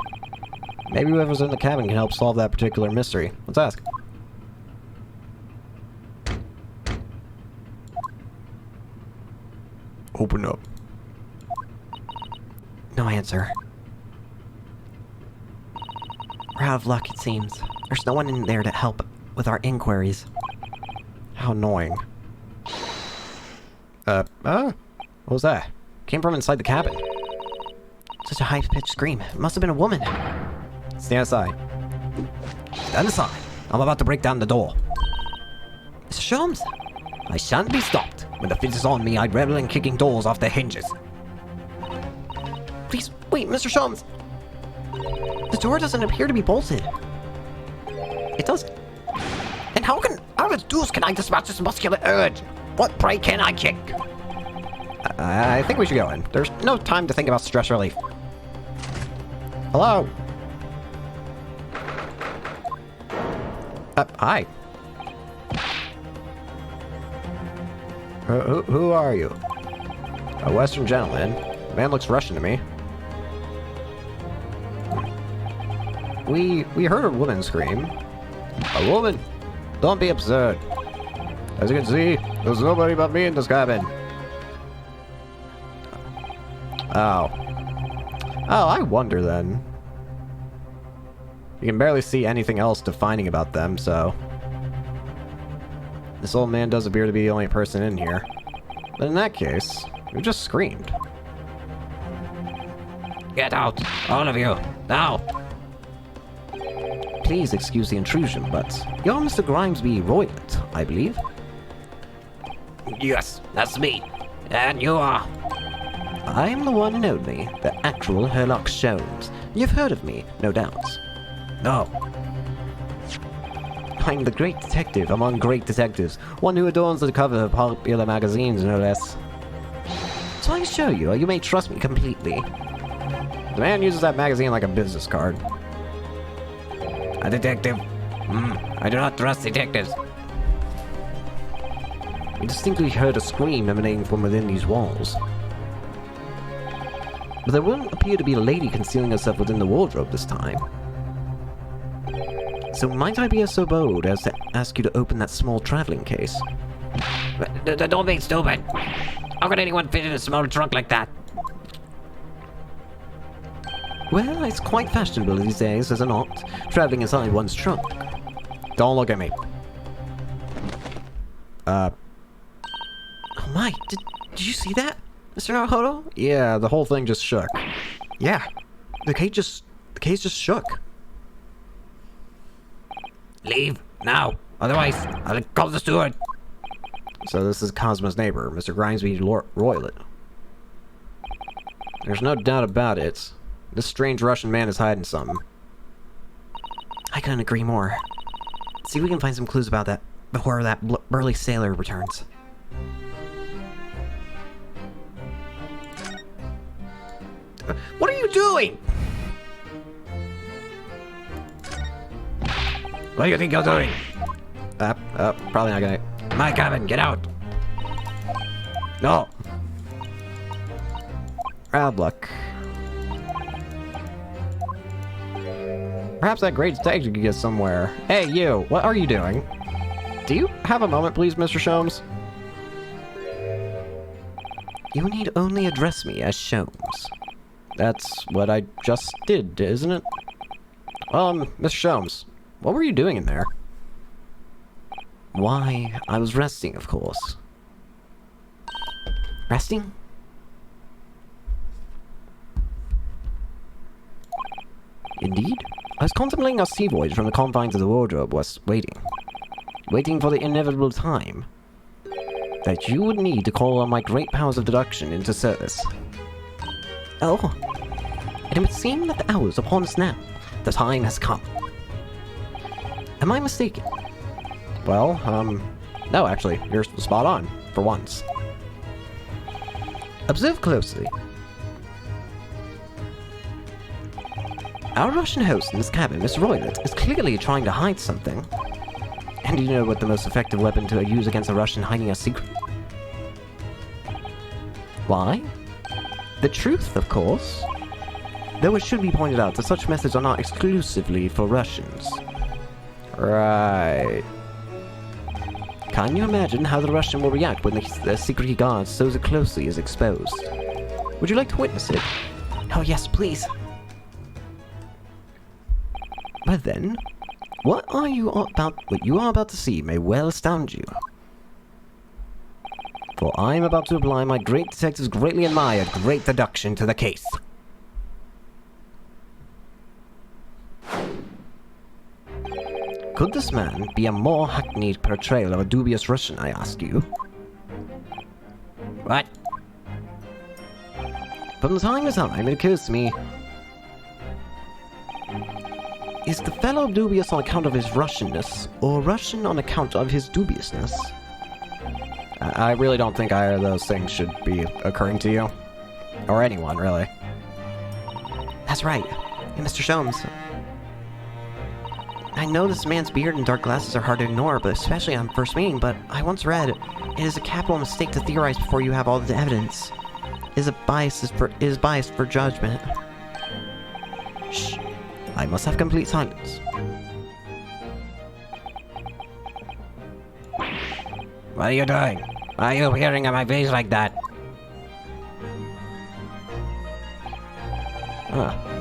Maybe whoever's in the cabin can help solve that particular mystery. Let's ask. Open up. No answer. We're out of luck, it seems. There's no one in there to help with our inquiries. How annoying. What was that? Came from inside the cabin. Such a high-pitched scream. It must have been a woman. Stand aside. Stand aside. I'm about to break down the door. Mr. Sholmes! I shan't be stopped. When the fit is on me, I'd revel in kicking doors off their hinges. Please, wait, Mr. Sholmes! The door doesn't appear to be bolted. It does. And how the deuce can I dispatch this muscular urge? What pray can I kick? I think we should go in. There's no time to think about stress relief. Hello? Hi. Who are you? A Western gentleman. The man looks Russian to me. We heard a woman scream. A woman? Don't be absurd. As you can see, there's nobody but me in this cabin. Oh. Oh, I wonder then. You can barely see anything else defining about them, so... This old man does appear to be the only person in here. But in that case, you just screamed. Get out, all of you, now! Please excuse the intrusion, but you're Mr. Grimesby Roylott, I believe. Yes, that's me. And you are? I'm the one and only, the actual Herlock Sholmes. You've heard of me, no doubt. No. I'm the great detective among great detectives, one who adorns the cover of popular magazines, no less. So I assure you, you may trust me completely. The man uses that magazine like a business card. A detective? I do not trust detectives. We distinctly heard a scream emanating from within these walls. But there wouldn't appear to be a lady concealing herself within the wardrobe this time. So might I be so bold as to ask you to open that small traveling case? Don't be stupid. How could anyone fit in a small trunk like that? Well, it's quite fashionable these days, is it not? Traveling inside one's trunk. Don't look at me. Oh my, did you see that, Mr. Naruhodo? Yeah, the whole thing just shook. Yeah, the cage just shook. Leave, now. Otherwise, I'll call the steward. So this is Cosmo's neighbor, Mr. Grimesby Roylott. There's no doubt about it. This strange Russian man is hiding something. I couldn't agree more. See if we can find some clues about that before that burly sailor returns. What are you doing? What do you think you're doing? Probably not gonna... My cabin, get out. No. Bad luck. Perhaps that great detective could get somewhere. Hey, you! What are you doing? Do you have a moment, please, Mr. Sholmes? You need only address me as Sholmes. That's what I just did, isn't it? Mr. Sholmes, what were you doing in there? Why, I was resting, of course. Resting? Indeed. I was contemplating our sea voyage from the confines of the wardrobe, was waiting for the inevitable time that you would need to call on my great powers of deduction into service. Oh, and it would seem that the hours upon snap, the time has come. Am I mistaken? Well, no, actually, you're spot on, for once. Observe closely. Our Russian host in this cabin, Miss Roylott, is clearly trying to hide something. And do you know what the most effective weapon to use against a Russian hiding a secret? Why? The truth, of course. Though it should be pointed out that such methods are not exclusively for Russians. Right. Can you imagine how the Russian will react when the secret he guards so closely is exposed? Would you like to witness it? oh yes, please. Well then, what you are about to see may well astound you. For I am about to apply my great detective's greatly admired great deduction to the case. Could this man be a more hackneyed portrayal of a dubious Russian, I ask you? What? From time to time, it occurs to me... Is the fellow dubious on account of his Russianness, or Russian on account of his dubiousness? I really don't think either of those things should be occurring to you. Or anyone, really. That's right. Hey, Mr. Sholmes. I know this man's beard and dark glasses are hard to ignore, but especially on first meeting, but I once read, it is a capital mistake to theorize before you have all the evidence. It is biased for judgment. Shh. I must have complete silence. What are you doing? Why are you peering at my face like that?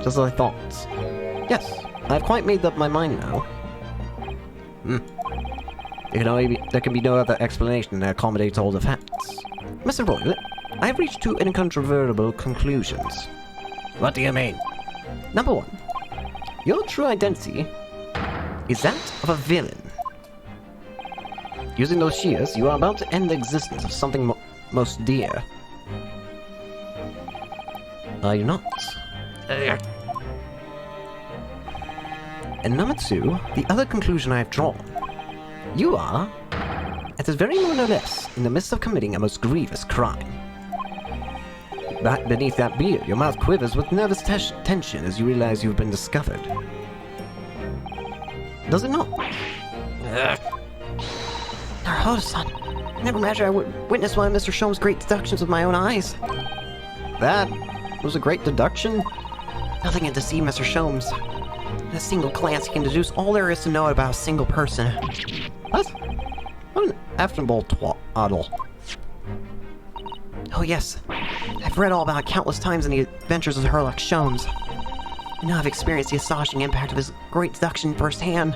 Just as I thought. Yes, I've quite made up my mind now. There can be no other explanation that accommodates all the facts. Mr. Roylett, I have reached two incontrovertible conclusions. What do you mean? Number one, your true identity is that of a villain. Using those shears, you are about to end the existence of something most dear. Are you not? And number two, the other conclusion I have drawn. You are, at this very moment or less, in the midst of committing a most grievous crime. But beneath that beard, your mouth quivers with nervous tension as you realize you've been discovered. Does it not? Naruto-san, I never imagined I would witness one of Mr. Sholmes' great deductions with my own eyes. That was a great deduction? Nothing can deceive Mr. Sholmes. In a single glance, he can deduce all there is to know about a single person. What? What an affable twaddle. Oh yes, I've read all about it countless times in the adventures of Herlock Sholmes. And now I've experienced the astonishing impact of his great deduction firsthand.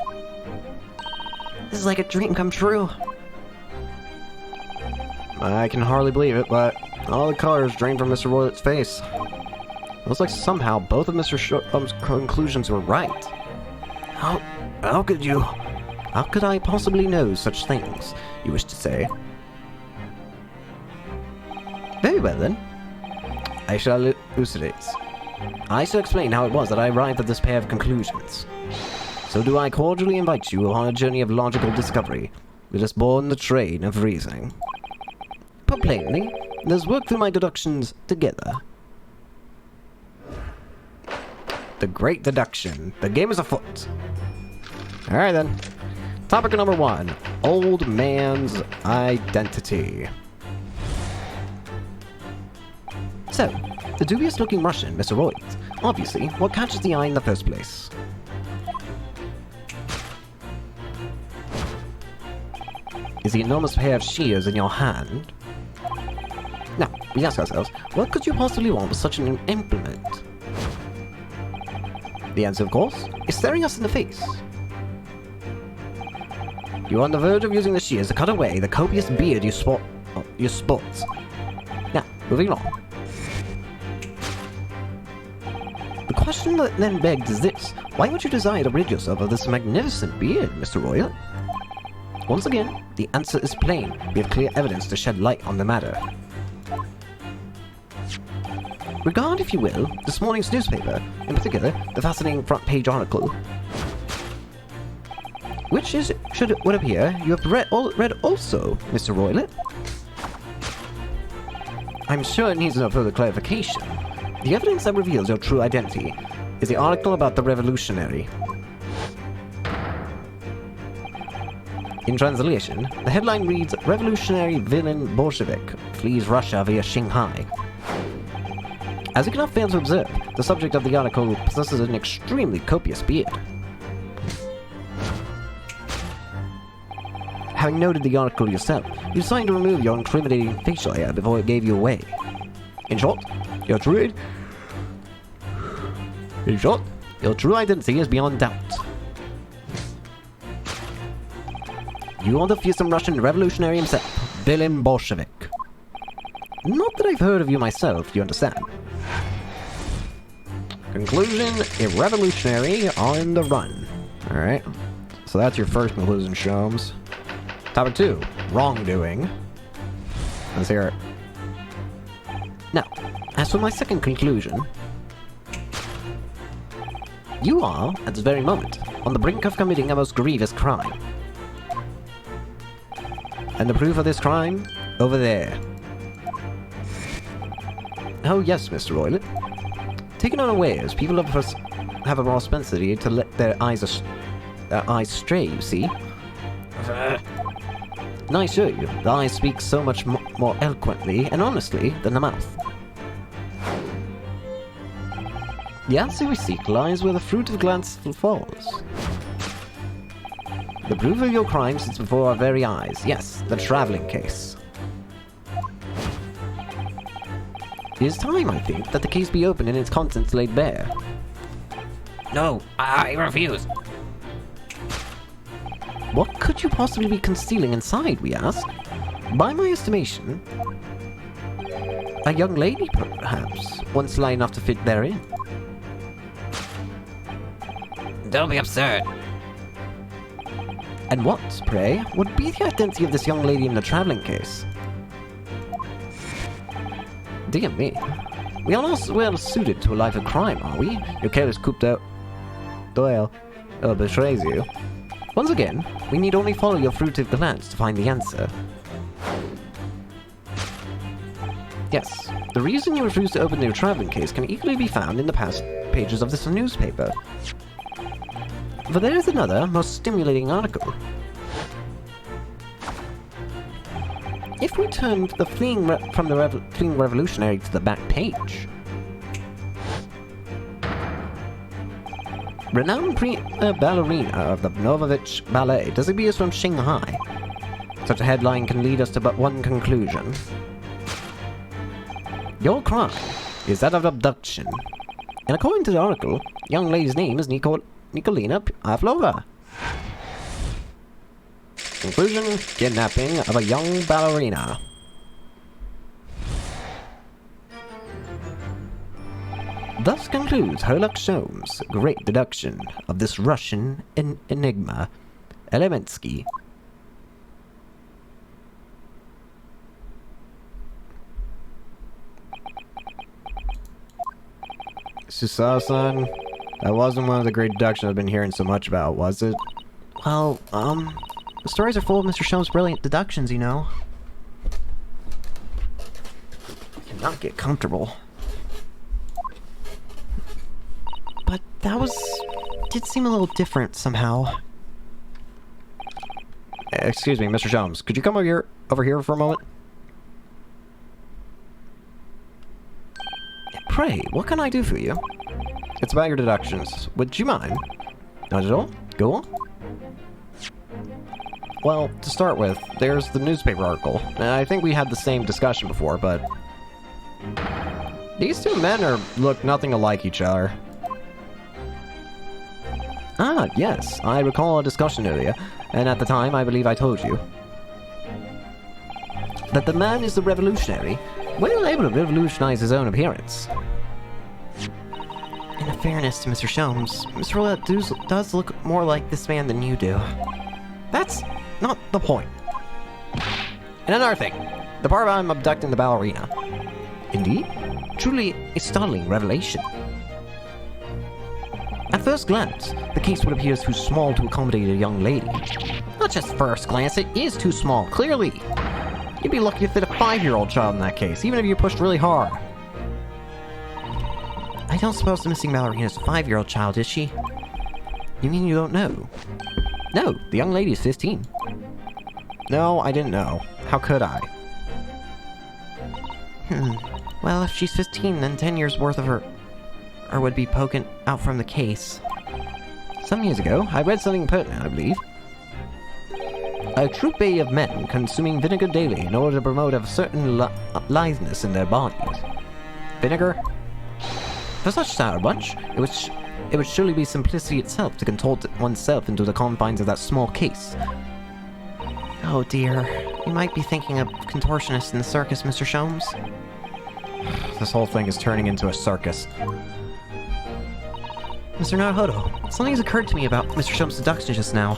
This is like a dream come true. I can hardly believe it, but all the colors drained from Mr. Roylett's face. Looks like somehow both of Mr. Sholmes' conclusions were right. How could you? How could I possibly know such things, you wish to say? Very well then. I shall elucidate. I shall explain how it was that I arrived at this pair of conclusions. So do I cordially invite you on a journey of logical discovery. Let us board the train of reasoning. Put plainly, let's work through my deductions together. The great deduction. The game is afoot. Alright then. Topic number 1. Old man's identity. So, the dubious-looking Russian, Mr. Royd. Obviously, what catches the eye in the first place? Is the enormous pair of shears in your hand? Now, we ask ourselves, what could you possibly want with such an implement? The answer, of course, is staring us in the face. You are on the verge of using the shears to cut away the copious beard you sport. Now, moving on. The question that then begs is this: why would you desire to rid yourself of this magnificent beard, Mr. Roylett? Once again, the answer is plain. We have clear evidence to shed light on the matter. Regard, if you will, this morning's newspaper, in particular, the fascinating front-page article, which would appear you have read also, Mr. Roylett. I'm sure it needs no further clarification. The evidence that reveals your true identity is the article about the revolutionary. In translation, the headline reads, "Revolutionary villain Bolshevik flees Russia via Shanghai." As you cannot fail to observe, the subject of the article possesses an extremely copious beard. Having noted the article yourself, you decided to remove your incriminating facial hair before it gave you away. In short, your true identity is beyond doubt. You are the fearsome Russian revolutionary himself, Villain Bolshevik. Not that I've heard of you myself, you understand. Conclusion, a revolutionary on the run. Alright. So that's your first conclusion, Sholmes. Topic 2, wrongdoing. Let's hear it. Now, as for my second conclusion, you are, at this very moment, on the brink of committing a most grievous crime. And the proof of this crime? Over there. Oh yes, Mr. Roylett. Taken unawares, people have a propensity to let their eyes stray, you see. And I assure you, the eyes speak so much more eloquently and honestly than the mouth. The answer we seek lies where the fruit of glance falls. The proof of your crime sits before our very eyes. Yes, the traveling case. It is time, I think, that the case be opened and its contents laid bare. No, I refuse. What could you possibly be concealing inside, we ask? By my estimation, a young lady, perhaps, once sly enough to fit therein. Don't be absurd. And what, pray, would be the identity of this young lady in the traveling case? Dear me. We are not well suited to a life of crime, are we? Your careless coup d'oeil betrays you. Once again, we need only follow your fruitive glance to find the answer. Yes, the reason you refuse to open your traveling case can easily be found in the past pages of this newspaper. But there is another, most stimulating article. If we turn the fleeing revolutionary to the back page, renowned ballerina of the Novovich Ballet disappears from Shanghai. Such a headline can lead us to but one conclusion. Your crime is that of abduction. And according to the article, the young lady's name is Nikolina Pavlova. Conclusion, kidnapping of a young ballerina. Thus concludes Herlock Sholmes' great deduction of this Russian enigma, Elemensky. Susasan, that wasn't one of the great deductions I've been hearing so much about, was it? Well, the stories are full of Mr. Sholmes' brilliant deductions, you know. Cannot get comfortable. But that did seem a little different somehow. Excuse me, Mr. Sholmes, could you come over here for a moment? Pray, what can I do for you? It's about your deductions. Would you mind? Not at all? Go on. Well, to start with, there's the newspaper article. I think we had the same discussion before, but these two men look nothing alike each other. Ah, yes, I recall a discussion earlier, and at the time I believe I told you that the man is the revolutionary, well able to revolutionize his own appearance. In fairness to Mr. Sholmes, Mr. Roulette does look more like this man than you do. That's not the point. And another thing, the part about him abducting the ballerina. Indeed, truly a startling revelation. At first glance, the case would appear too small to accommodate a young lady. Not just first glance, it is too small, clearly. You'd be lucky to fit a 5-year-old child in that case, even if you pushed really hard. I don't suppose the missing ballerina is a 5-year-old child, is she? You mean you don't know? No, the young lady is 15. No, I didn't know. How could I? Well, if she's 15, then 10 years worth of her would be poking out from the case. Some years ago, I read something pertinent, I believe. A troop of men consuming vinegar daily in order to promote a certain litheness in their bodies. Vinegar? For such sour bunch, it would surely be simplicity itself to contort oneself into the confines of that small case. Oh dear. You might be thinking of contortionists in the circus, Mr. Sholmes. This whole thing is turning into a circus. Mr. Naruhodo, something's occurred to me about Mr. Sholmes' deduction just now.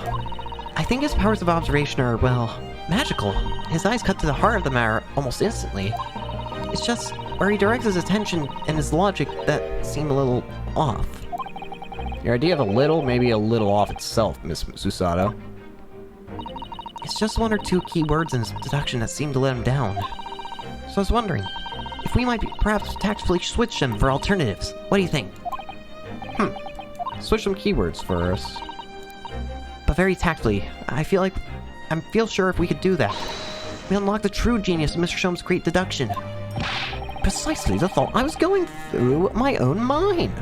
I think his powers of observation are, well, magical. His eyes cut to the heart of the matter almost instantly. It's just where he directs his attention and his logic that seem a little off. Your idea of a little may be a little off itself, Miss Susato. It's just one or two key words in his deduction that seem to let him down. So I was wondering if we might perhaps tactfully switch them for alternatives. What do you think? Switch some keywords first. But very tactfully. I feel sure if we could do that, we unlock the true genius of Mr. Sholmes' great deduction. Precisely the thought I was going through my own mind.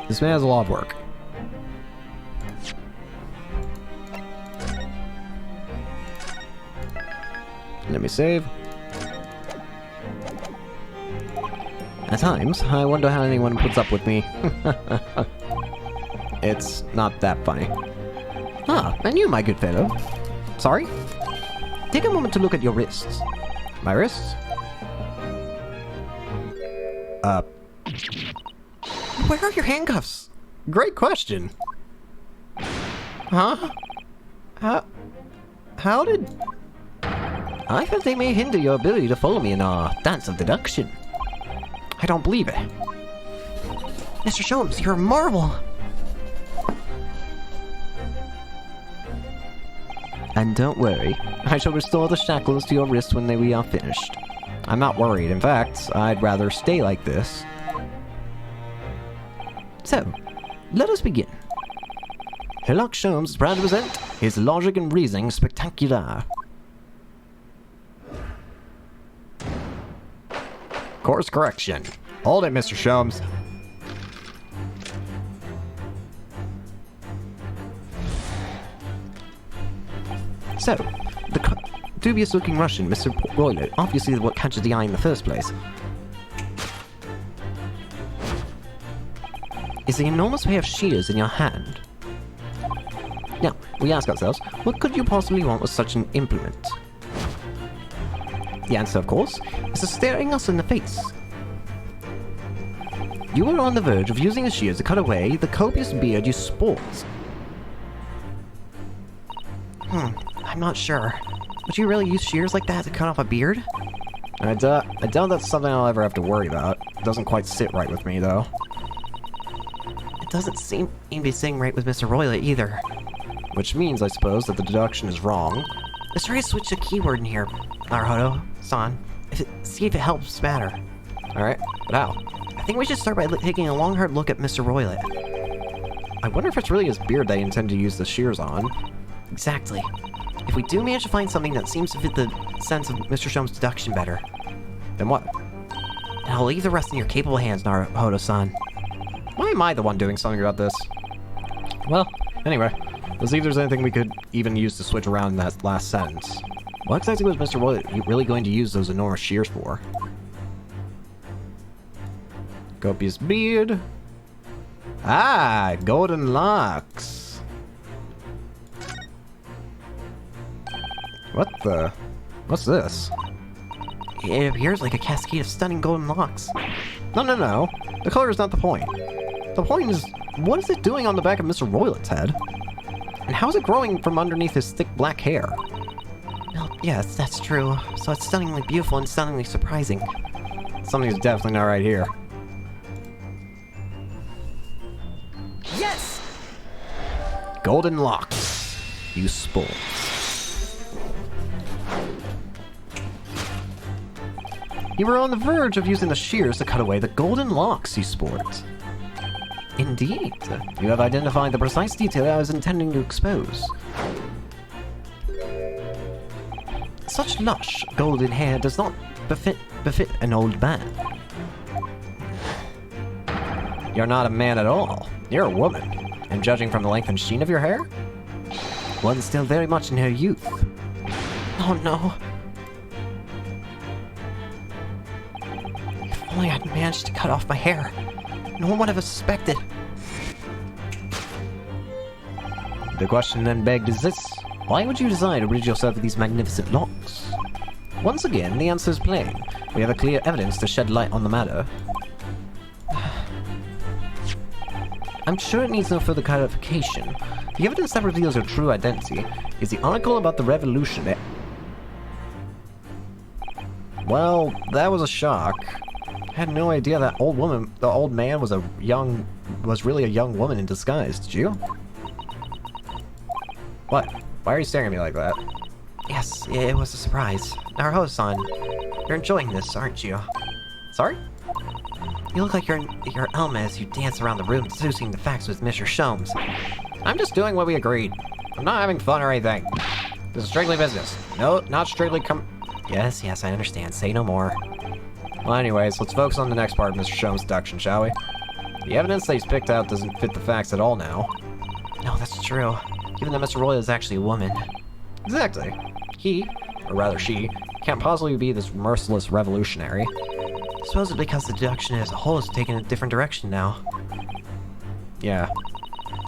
This man has a lot of work. Let me save. At times, I wonder how anyone puts up with me. It's not that funny. Ah, and you, my good fellow. Sorry? Take a moment to look at your wrists. My wrists? Where are your handcuffs? Great question. Huh? How did... I felt they may hinder your ability to follow me in our dance of deduction. I don't believe it. Mr. Sholmes, you're a marvel! And don't worry, I shall restore the shackles to your wrists when we are finished. I'm not worried. In fact, I'd rather stay like this. So, let us begin. Sherlock Sholmes is proud to present his logic and reasoning spectacular. Course correction. Hold it, Mr. Sholmes. So, the dubious-looking Russian, Mr. Roylott, obviously what catches the eye in the first place, is the enormous pair of shears in your hand. Now, we ask ourselves, what could you possibly want with such an implement? The answer, of course, is staring us in the face. You are on the verge of using the shears to cut away the copious beard you sport. I'm not sure. Would you really use shears like that to cut off a beard? I doubt that's something I'll ever have to worry about. It doesn't quite sit right with me, though. It doesn't seem to be sitting right with Mr. Roylott either. Which means, I suppose, that the deduction is wrong. Let's try to switch a keyword in here, Naruhodo-san. See if it helps matter. Alright, but how? I think we should start by taking a long, hard look at Mr. Roylott. I wonder if it's really his beard they intend to use the shears on. Exactly. If we do manage to find something that seems to fit the sense of Mr. Sholmes' deduction better, then what? And I'll leave the rest in your capable hands, Naruhodo-san. Why am I the one doing something about this? Well, anyway, let's see if there's anything we could even use to switch around in that last sentence. What exactly was Mr. Roylott really going to use those enormous shears for? Copious beard. Ah, golden locks. What the? What's this? It appears like a cascade of stunning golden locks. No. The color is not the point. The point is, what is it doing on the back of Mr. Roylott's head? And how is it growing from underneath his thick black hair? Well, yes, that's true. So it's stunningly beautiful and stunningly surprising. Something's definitely not right here. Yes! Golden locks. You sport. You were on the verge of using the shears to cut away the golden locks you sport. Indeed. You have identified the precise detail I was intending to expose. Such lush golden hair does not befit an old man. You're not a man at all. You're a woman. And judging from the length and sheen of your hair, one's still very much in her youth. Oh no. If only I'd managed to cut off my hair. No one would have suspected. The question then begged is this: Why would you desire to rid yourself of these magnificent locks? Once again, the answer is plain. We have a clear evidence to shed light on the matter. I'm sure it needs no further clarification. The evidence that reveals your true identity is the article about the revolution. Well, that was a shock. I had no idea that the old man was really a young woman in disguise, did you? What? Why are you staring at me like that? Yes, it was a surprise. Naruto-san, you're enjoying this, aren't you? Sorry? You look like you're in your element as you dance around the room discussing the facts with Mr. Sholmes. I'm just doing what we agreed. I'm not having fun or anything. This is strictly business. No, not strictly Yes, I understand. Say no more. Well, anyways, let's focus on the next part of Mr. Sholmes' deduction, shall we? The evidence that he's picked out doesn't fit the facts at all now. No, that's true. Given that Mr. Roy is actually a woman. Exactly. He, or rather she, can't possibly be this merciless revolutionary. Supposedly because the deduction as a whole is taking a different direction now. Yeah.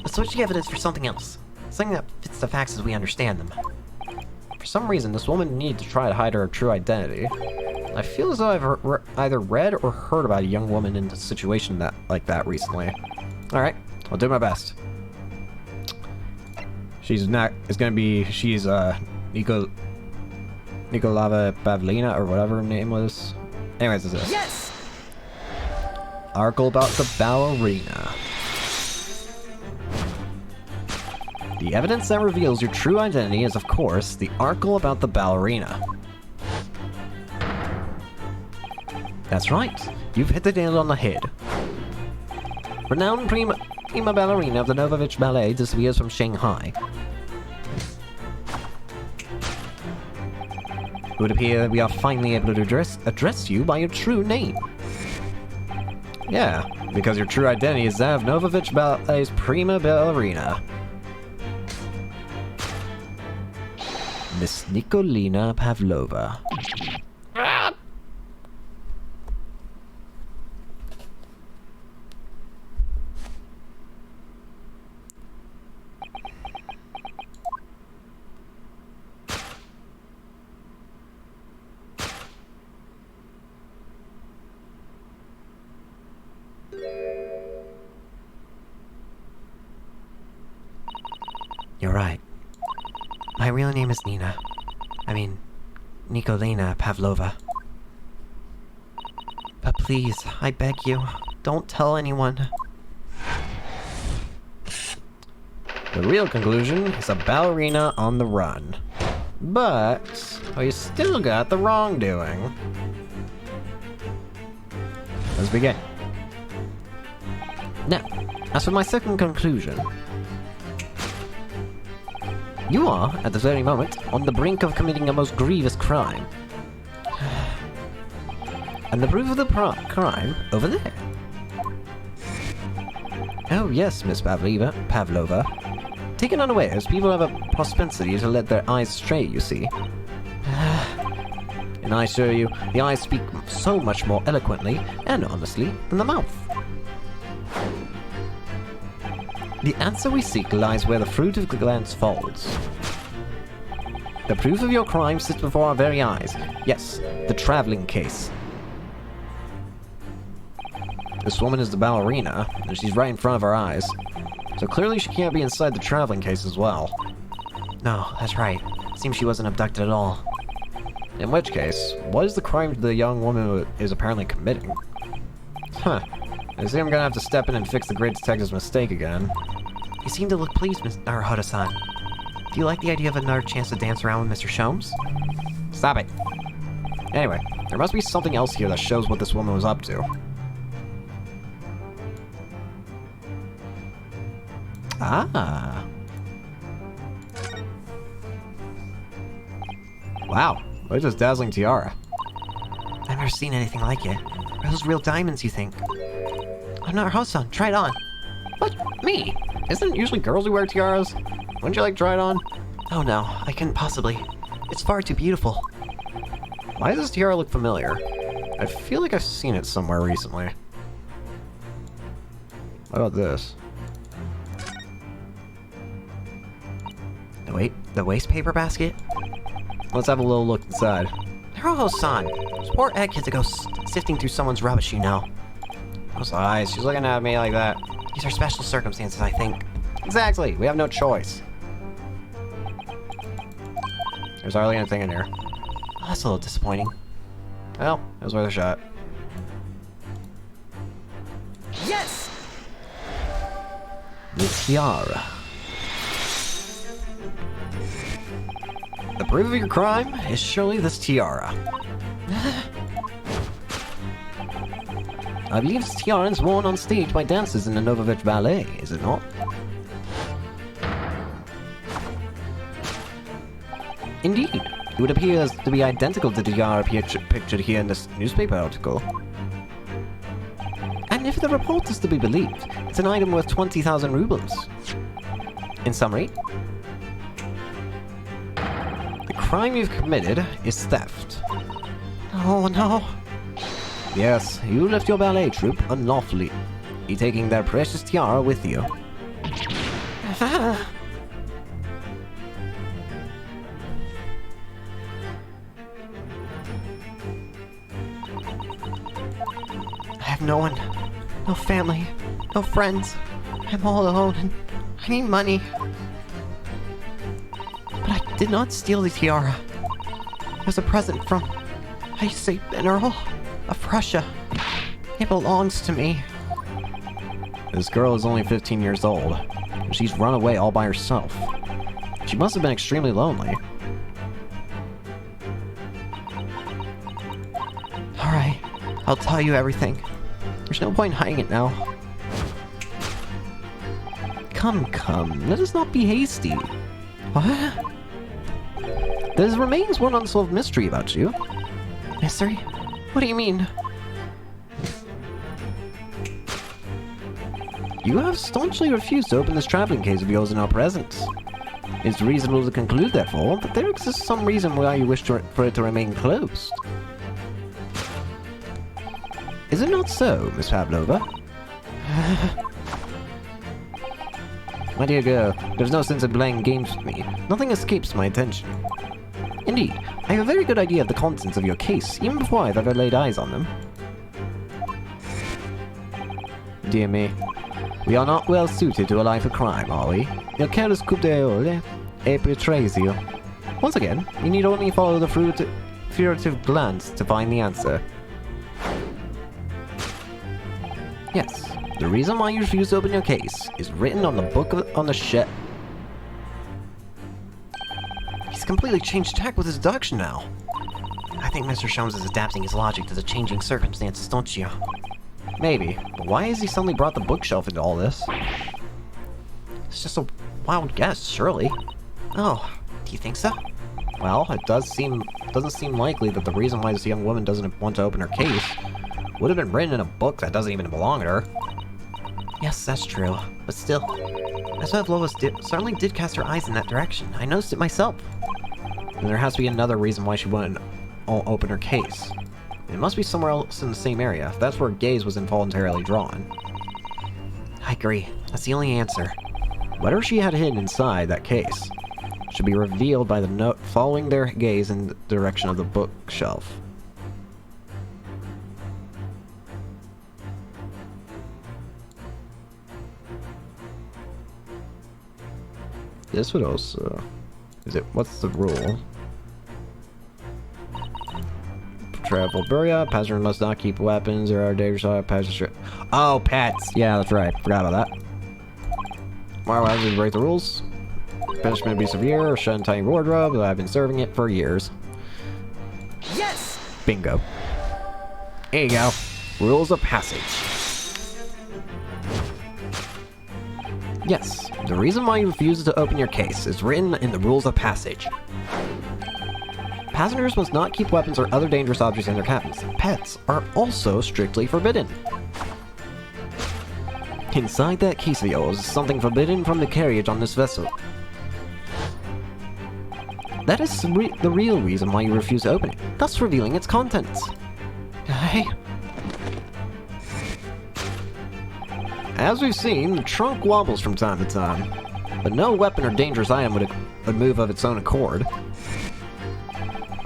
Let's switch the evidence for something else. Something that fits the facts as we understand them. For some reason, this woman needed to try to hide her true identity. I feel as though I've either read or heard about a young woman in a situation like that recently. Alright, I'll do my best. She's Nikolava Pavlina, or whatever her name was. Anyways, this is it. Yes! Article about the ballerina. The evidence that reveals your true identity is, of course, the article about the ballerina. That's right, you've hit the nail on the head. Renowned prima ballerina of the Novovich Ballet disappears from Shanghai. It would appear that we are finally able to address you by your true name. Yeah, because your true identity is that of Novovich Ballet's prima ballerina. Miss Nikolina Pavlova. You're right. My real name is Nikolina Pavlova. But please, I beg you, don't tell anyone. The real conclusion is a ballerina on the run. But we still got the wrongdoing. Let's begin. Now, as for my second conclusion, you are, at this very moment, on the brink of committing a most grievous crime. And the proof of the crime, over there. Oh yes, Miss Pavlova. Taken unawares, people have a propensity to let their eyes stray, you see. And I assure you, the eyes speak so much more eloquently and honestly than the mouth. The answer we seek lies where the fruit of the glance falls. The proof of your crime sits before our very eyes. Yes, the traveling case. This woman is the ballerina, and she's right in front of our eyes. So clearly she can't be inside the traveling case as well. No, that's right. Seems she wasn't abducted at all. In which case, what is the crime the young woman is apparently committing? Huh. I see I'm gonna have to step in and fix the great detective's mistake again. You seem to look pleased, Miss Naruto-san. Do you like the idea of another chance to dance around with Mr. Sholmes? Stop it. Anyway, there must be something else here that shows what this woman was up to. Ah. Wow, what is this dazzling tiara? I've never seen anything like it. Are those real diamonds, you think? I'm not Naruto-san, try it on. What? Me? Isn't it usually girls who wear tiaras? Wouldn't you like to try it on? Oh no, I couldn't possibly. It's far too beautiful. Why does this tiara look familiar? I feel like I've seen it somewhere recently. What about this? The waste paper basket? Let's have a little look inside. Naruto-san! Those poor egg kids that go sifting through someone's rubbish, you know. Those eyes, she's looking at me like that. These are special circumstances, I think. Exactly, we have no choice. There's hardly anything in here. Oh, that's a little disappointing. Well, it was worth a shot. Yes! The tiara. The proof of your crime is surely this tiara. I believe this tiara is worn on stage by dancers in the Novovich Ballet, is it not? Indeed. It would appear to be identical to the tiara pictured here in this newspaper article. And if the report is to be believed, it's an item worth 20,000 rubles. In summary, the crime you've committed is theft. Oh no. Yes, you left your ballet troupe unlawfully, taking their precious tiara with you. I have no one, no family, no friends. I'm all alone and I need money. But I did not steal the tiara. It was a present from, I say, an Earl of Russia. It belongs to me. This girl is only 15 years old, and she's run away all by herself. She must have been extremely lonely. Alright, I'll tell you everything. There's no point in hiding it now. Come, let us not be hasty. What? There remains one unsolved mystery about you. Mystery? What do you mean? You have staunchly refused to open this traveling case of yours in our presence. It's reasonable to conclude, therefore, that there exists some reason why you wish for it to remain closed. Is it not so, Miss Pavlova? My dear girl, there's no sense in playing games with me. Nothing escapes my attention. Indeed, I have a very good idea of the contents of your case, even before I've ever laid eyes on them. Dear me, we are not well suited to a life of crime, are we? Your careless coup d'oeil betrays you. Once again, you need only follow the furtive glance to find the answer. Yes, the reason why you refuse to open your case is written on the book on the shelf. He's completely changed tack with his deduction now. I think Mr. Sholmes is adapting his logic to the changing circumstances, don't you? Maybe, but why has he suddenly brought the bookshelf into all this? It's just a wild guess, surely. Oh, do you think so? Well, it doesn't seem likely that the reason why this young woman doesn't want to open her case would have been written in a book that doesn't even belong to her. Yes, that's true. But still, Pavlova certainly did cast her eyes in that direction. I noticed it myself. And there has to be another reason why she wouldn't open her case. It must be somewhere else in the same area, if that's where gaze was involuntarily drawn. I agree. That's the only answer. Whatever she had hidden inside that case should be revealed by the note following their gaze in the direction of the bookshelf. This would also... what's the rule? Travel Buria, passenger must not keep weapons or are dangerous passenger. Oh, pets! Yeah, that's right. Forgot about that. Why did you break the rules? Punishment be severe or shut in tiny wardrobe, I've been serving it for years. Yes! Bingo. There you go. Rules of passage. Yes, the reason why you refuse to open your case is written in the rules of passage. Passengers must not keep weapons or other dangerous objects in their cabins. Pets are also strictly forbidden. Inside that case of yours is something forbidden from the carriage on this vessel. That is the real reason why you refuse to open it, thus revealing its contents. As we've seen, the trunk wobbles from time to time, but no weapon or dangerous item would move of its own accord.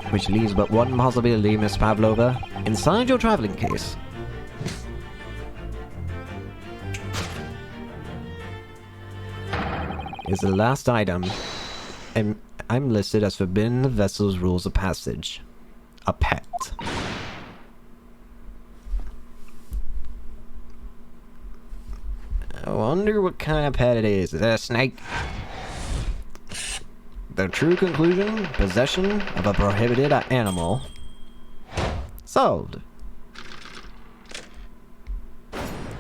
Which leaves but one possibility, Miss Pavlova. Inside your traveling case. Is the last item. And I'm listed as forbidden the vessel's rules of passage. A pet. I wonder what kind of pet it is. Is it a snake? The true conclusion? Possession of a prohibited animal. Solved.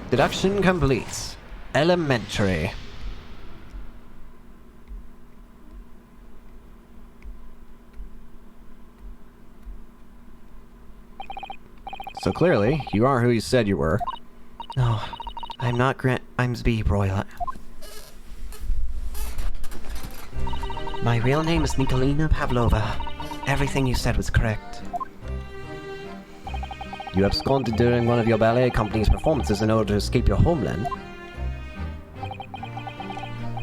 Deduction complete. Elementary. So clearly, you are who you said you were. No, I'm not Grant Imsby Broyle. My real name is Nikolina Pavlova. Everything you said was correct. You absconded during one of your ballet company's performances in order to escape your homeland.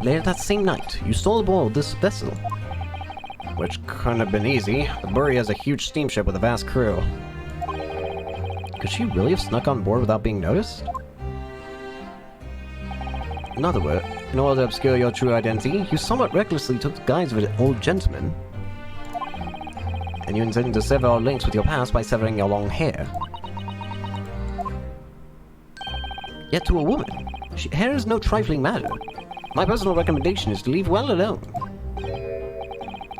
Later that same night, you stole aboard this vessel. Which couldn't have been easy. The Bury has a huge steamship with a vast crew. Could she really have snuck on board without being noticed? In other words, in order to obscure your true identity, you somewhat recklessly took the guise of an old gentleman. And you intended to sever all links with your past by severing your long hair. Yet to a woman, hair is no trifling matter. My personal recommendation is to leave well alone.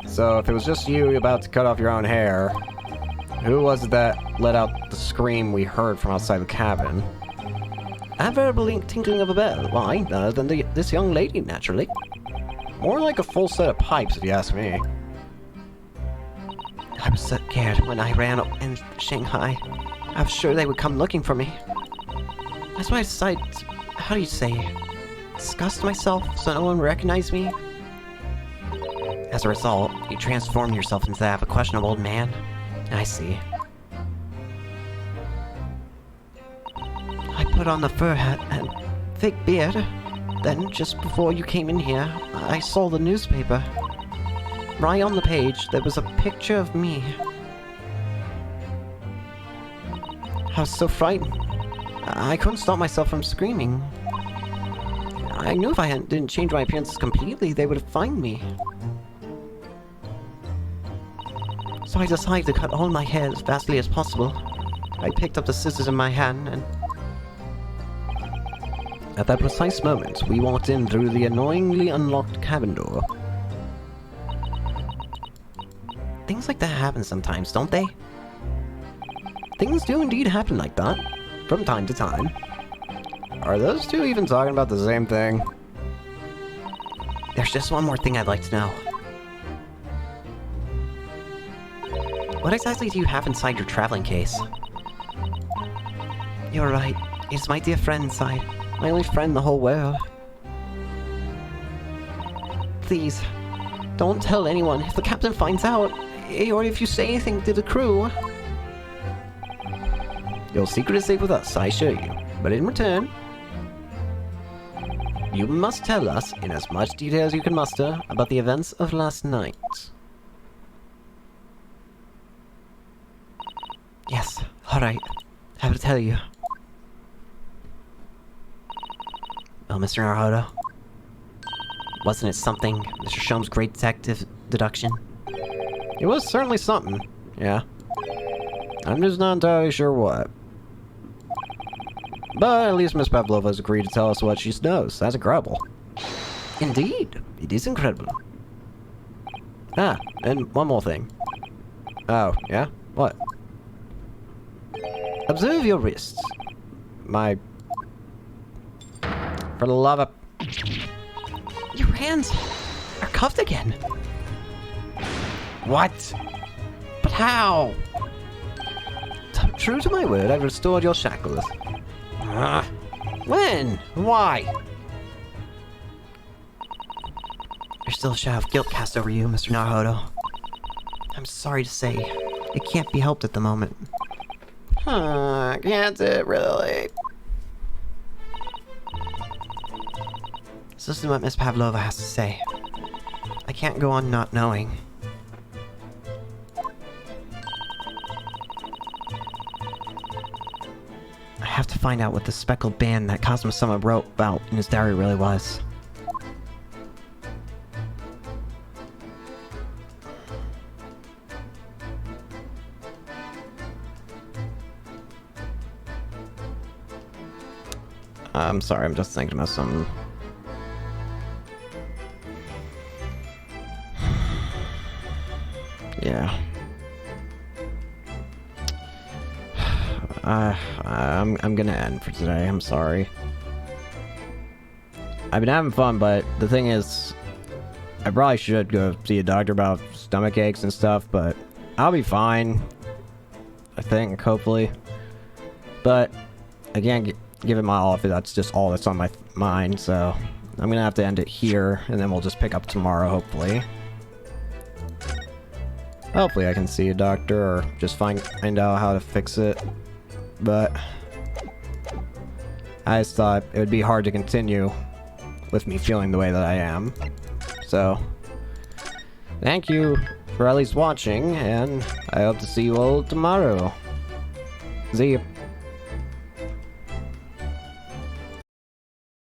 So, if it was just you about to cut off your own hair, who was it that let out the scream we heard from outside the cabin? A verbal tinkling of a bell. Why, none other than this young lady, naturally. More like a full set of pipes, if you ask me. I was so scared when I ran up in Shanghai. I was sure they would come looking for me. That's why I decided, how do you say, disgust myself so no one would recognize me. As a result, you transformed yourself into that of a questionable old man. I see. I put on the fur hat and fake beard. Then, just before you came in here, I saw the newspaper. Right on the page, there was a picture of me. I was so frightened. I couldn't stop myself from screaming. I knew if I didn't change my appearance completely, they would find me. So I decided to cut all my hair as fastly as possible. I picked up the scissors in my hand and... At that precise moment, we walked in through the annoyingly unlocked cabin door. Things like that happen sometimes, don't they? Things do indeed happen like that, from time to time. Are those two even talking about the same thing? There's just one more thing I'd like to know. What exactly do you have inside your traveling case? You're right. It's my dear friend inside. My only friend in the whole world. Please, don't tell anyone. If the captain finds out, or if you say anything to the crew... Your secret is safe with us, I assure you. But in return, you must tell us, in as much detail as you can muster, about the events of last night. Yes, alright. I will tell you. Well, Mr. Naruto, wasn't it something, Mr. Shum's great detective deduction? It was certainly something, yeah. I'm just not entirely sure what. But at least Miss Pavlova has agreed to tell us what she knows. That's incredible. Indeed, it is incredible. Ah, and one more thing. Oh, yeah? What? Observe your wrists. My... For the love of... Your hands are cuffed again. What? But how? True to my word, I've restored your shackles. When? Why? There's still a shadow of guilt cast over you, Mr. Naruto. I'm sorry to say, it can't be helped at the moment. Can't it really? So listen to what Miss Pavlova has to say. I can't go on not knowing. I have to find out what the speckled band that Cosmo-sama wrote about in his diary really was. I'm sorry, I'm just thinking about something. Yeah. I'm gonna end for today, I'm sorry. I've been having fun, but the thing is, I probably should go see a doctor about stomach aches and stuff, but I'll be fine. I think, hopefully. But, again, give it my all if that's just all that's on my mind, so I'm gonna have to end it here, and then we'll just pick up tomorrow, hopefully. Hopefully I can see a doctor, or just find out how to fix it. But I just thought it would be hard to continue with me feeling the way that I am. So, thank you for at least watching, and I hope to see you all tomorrow. See you.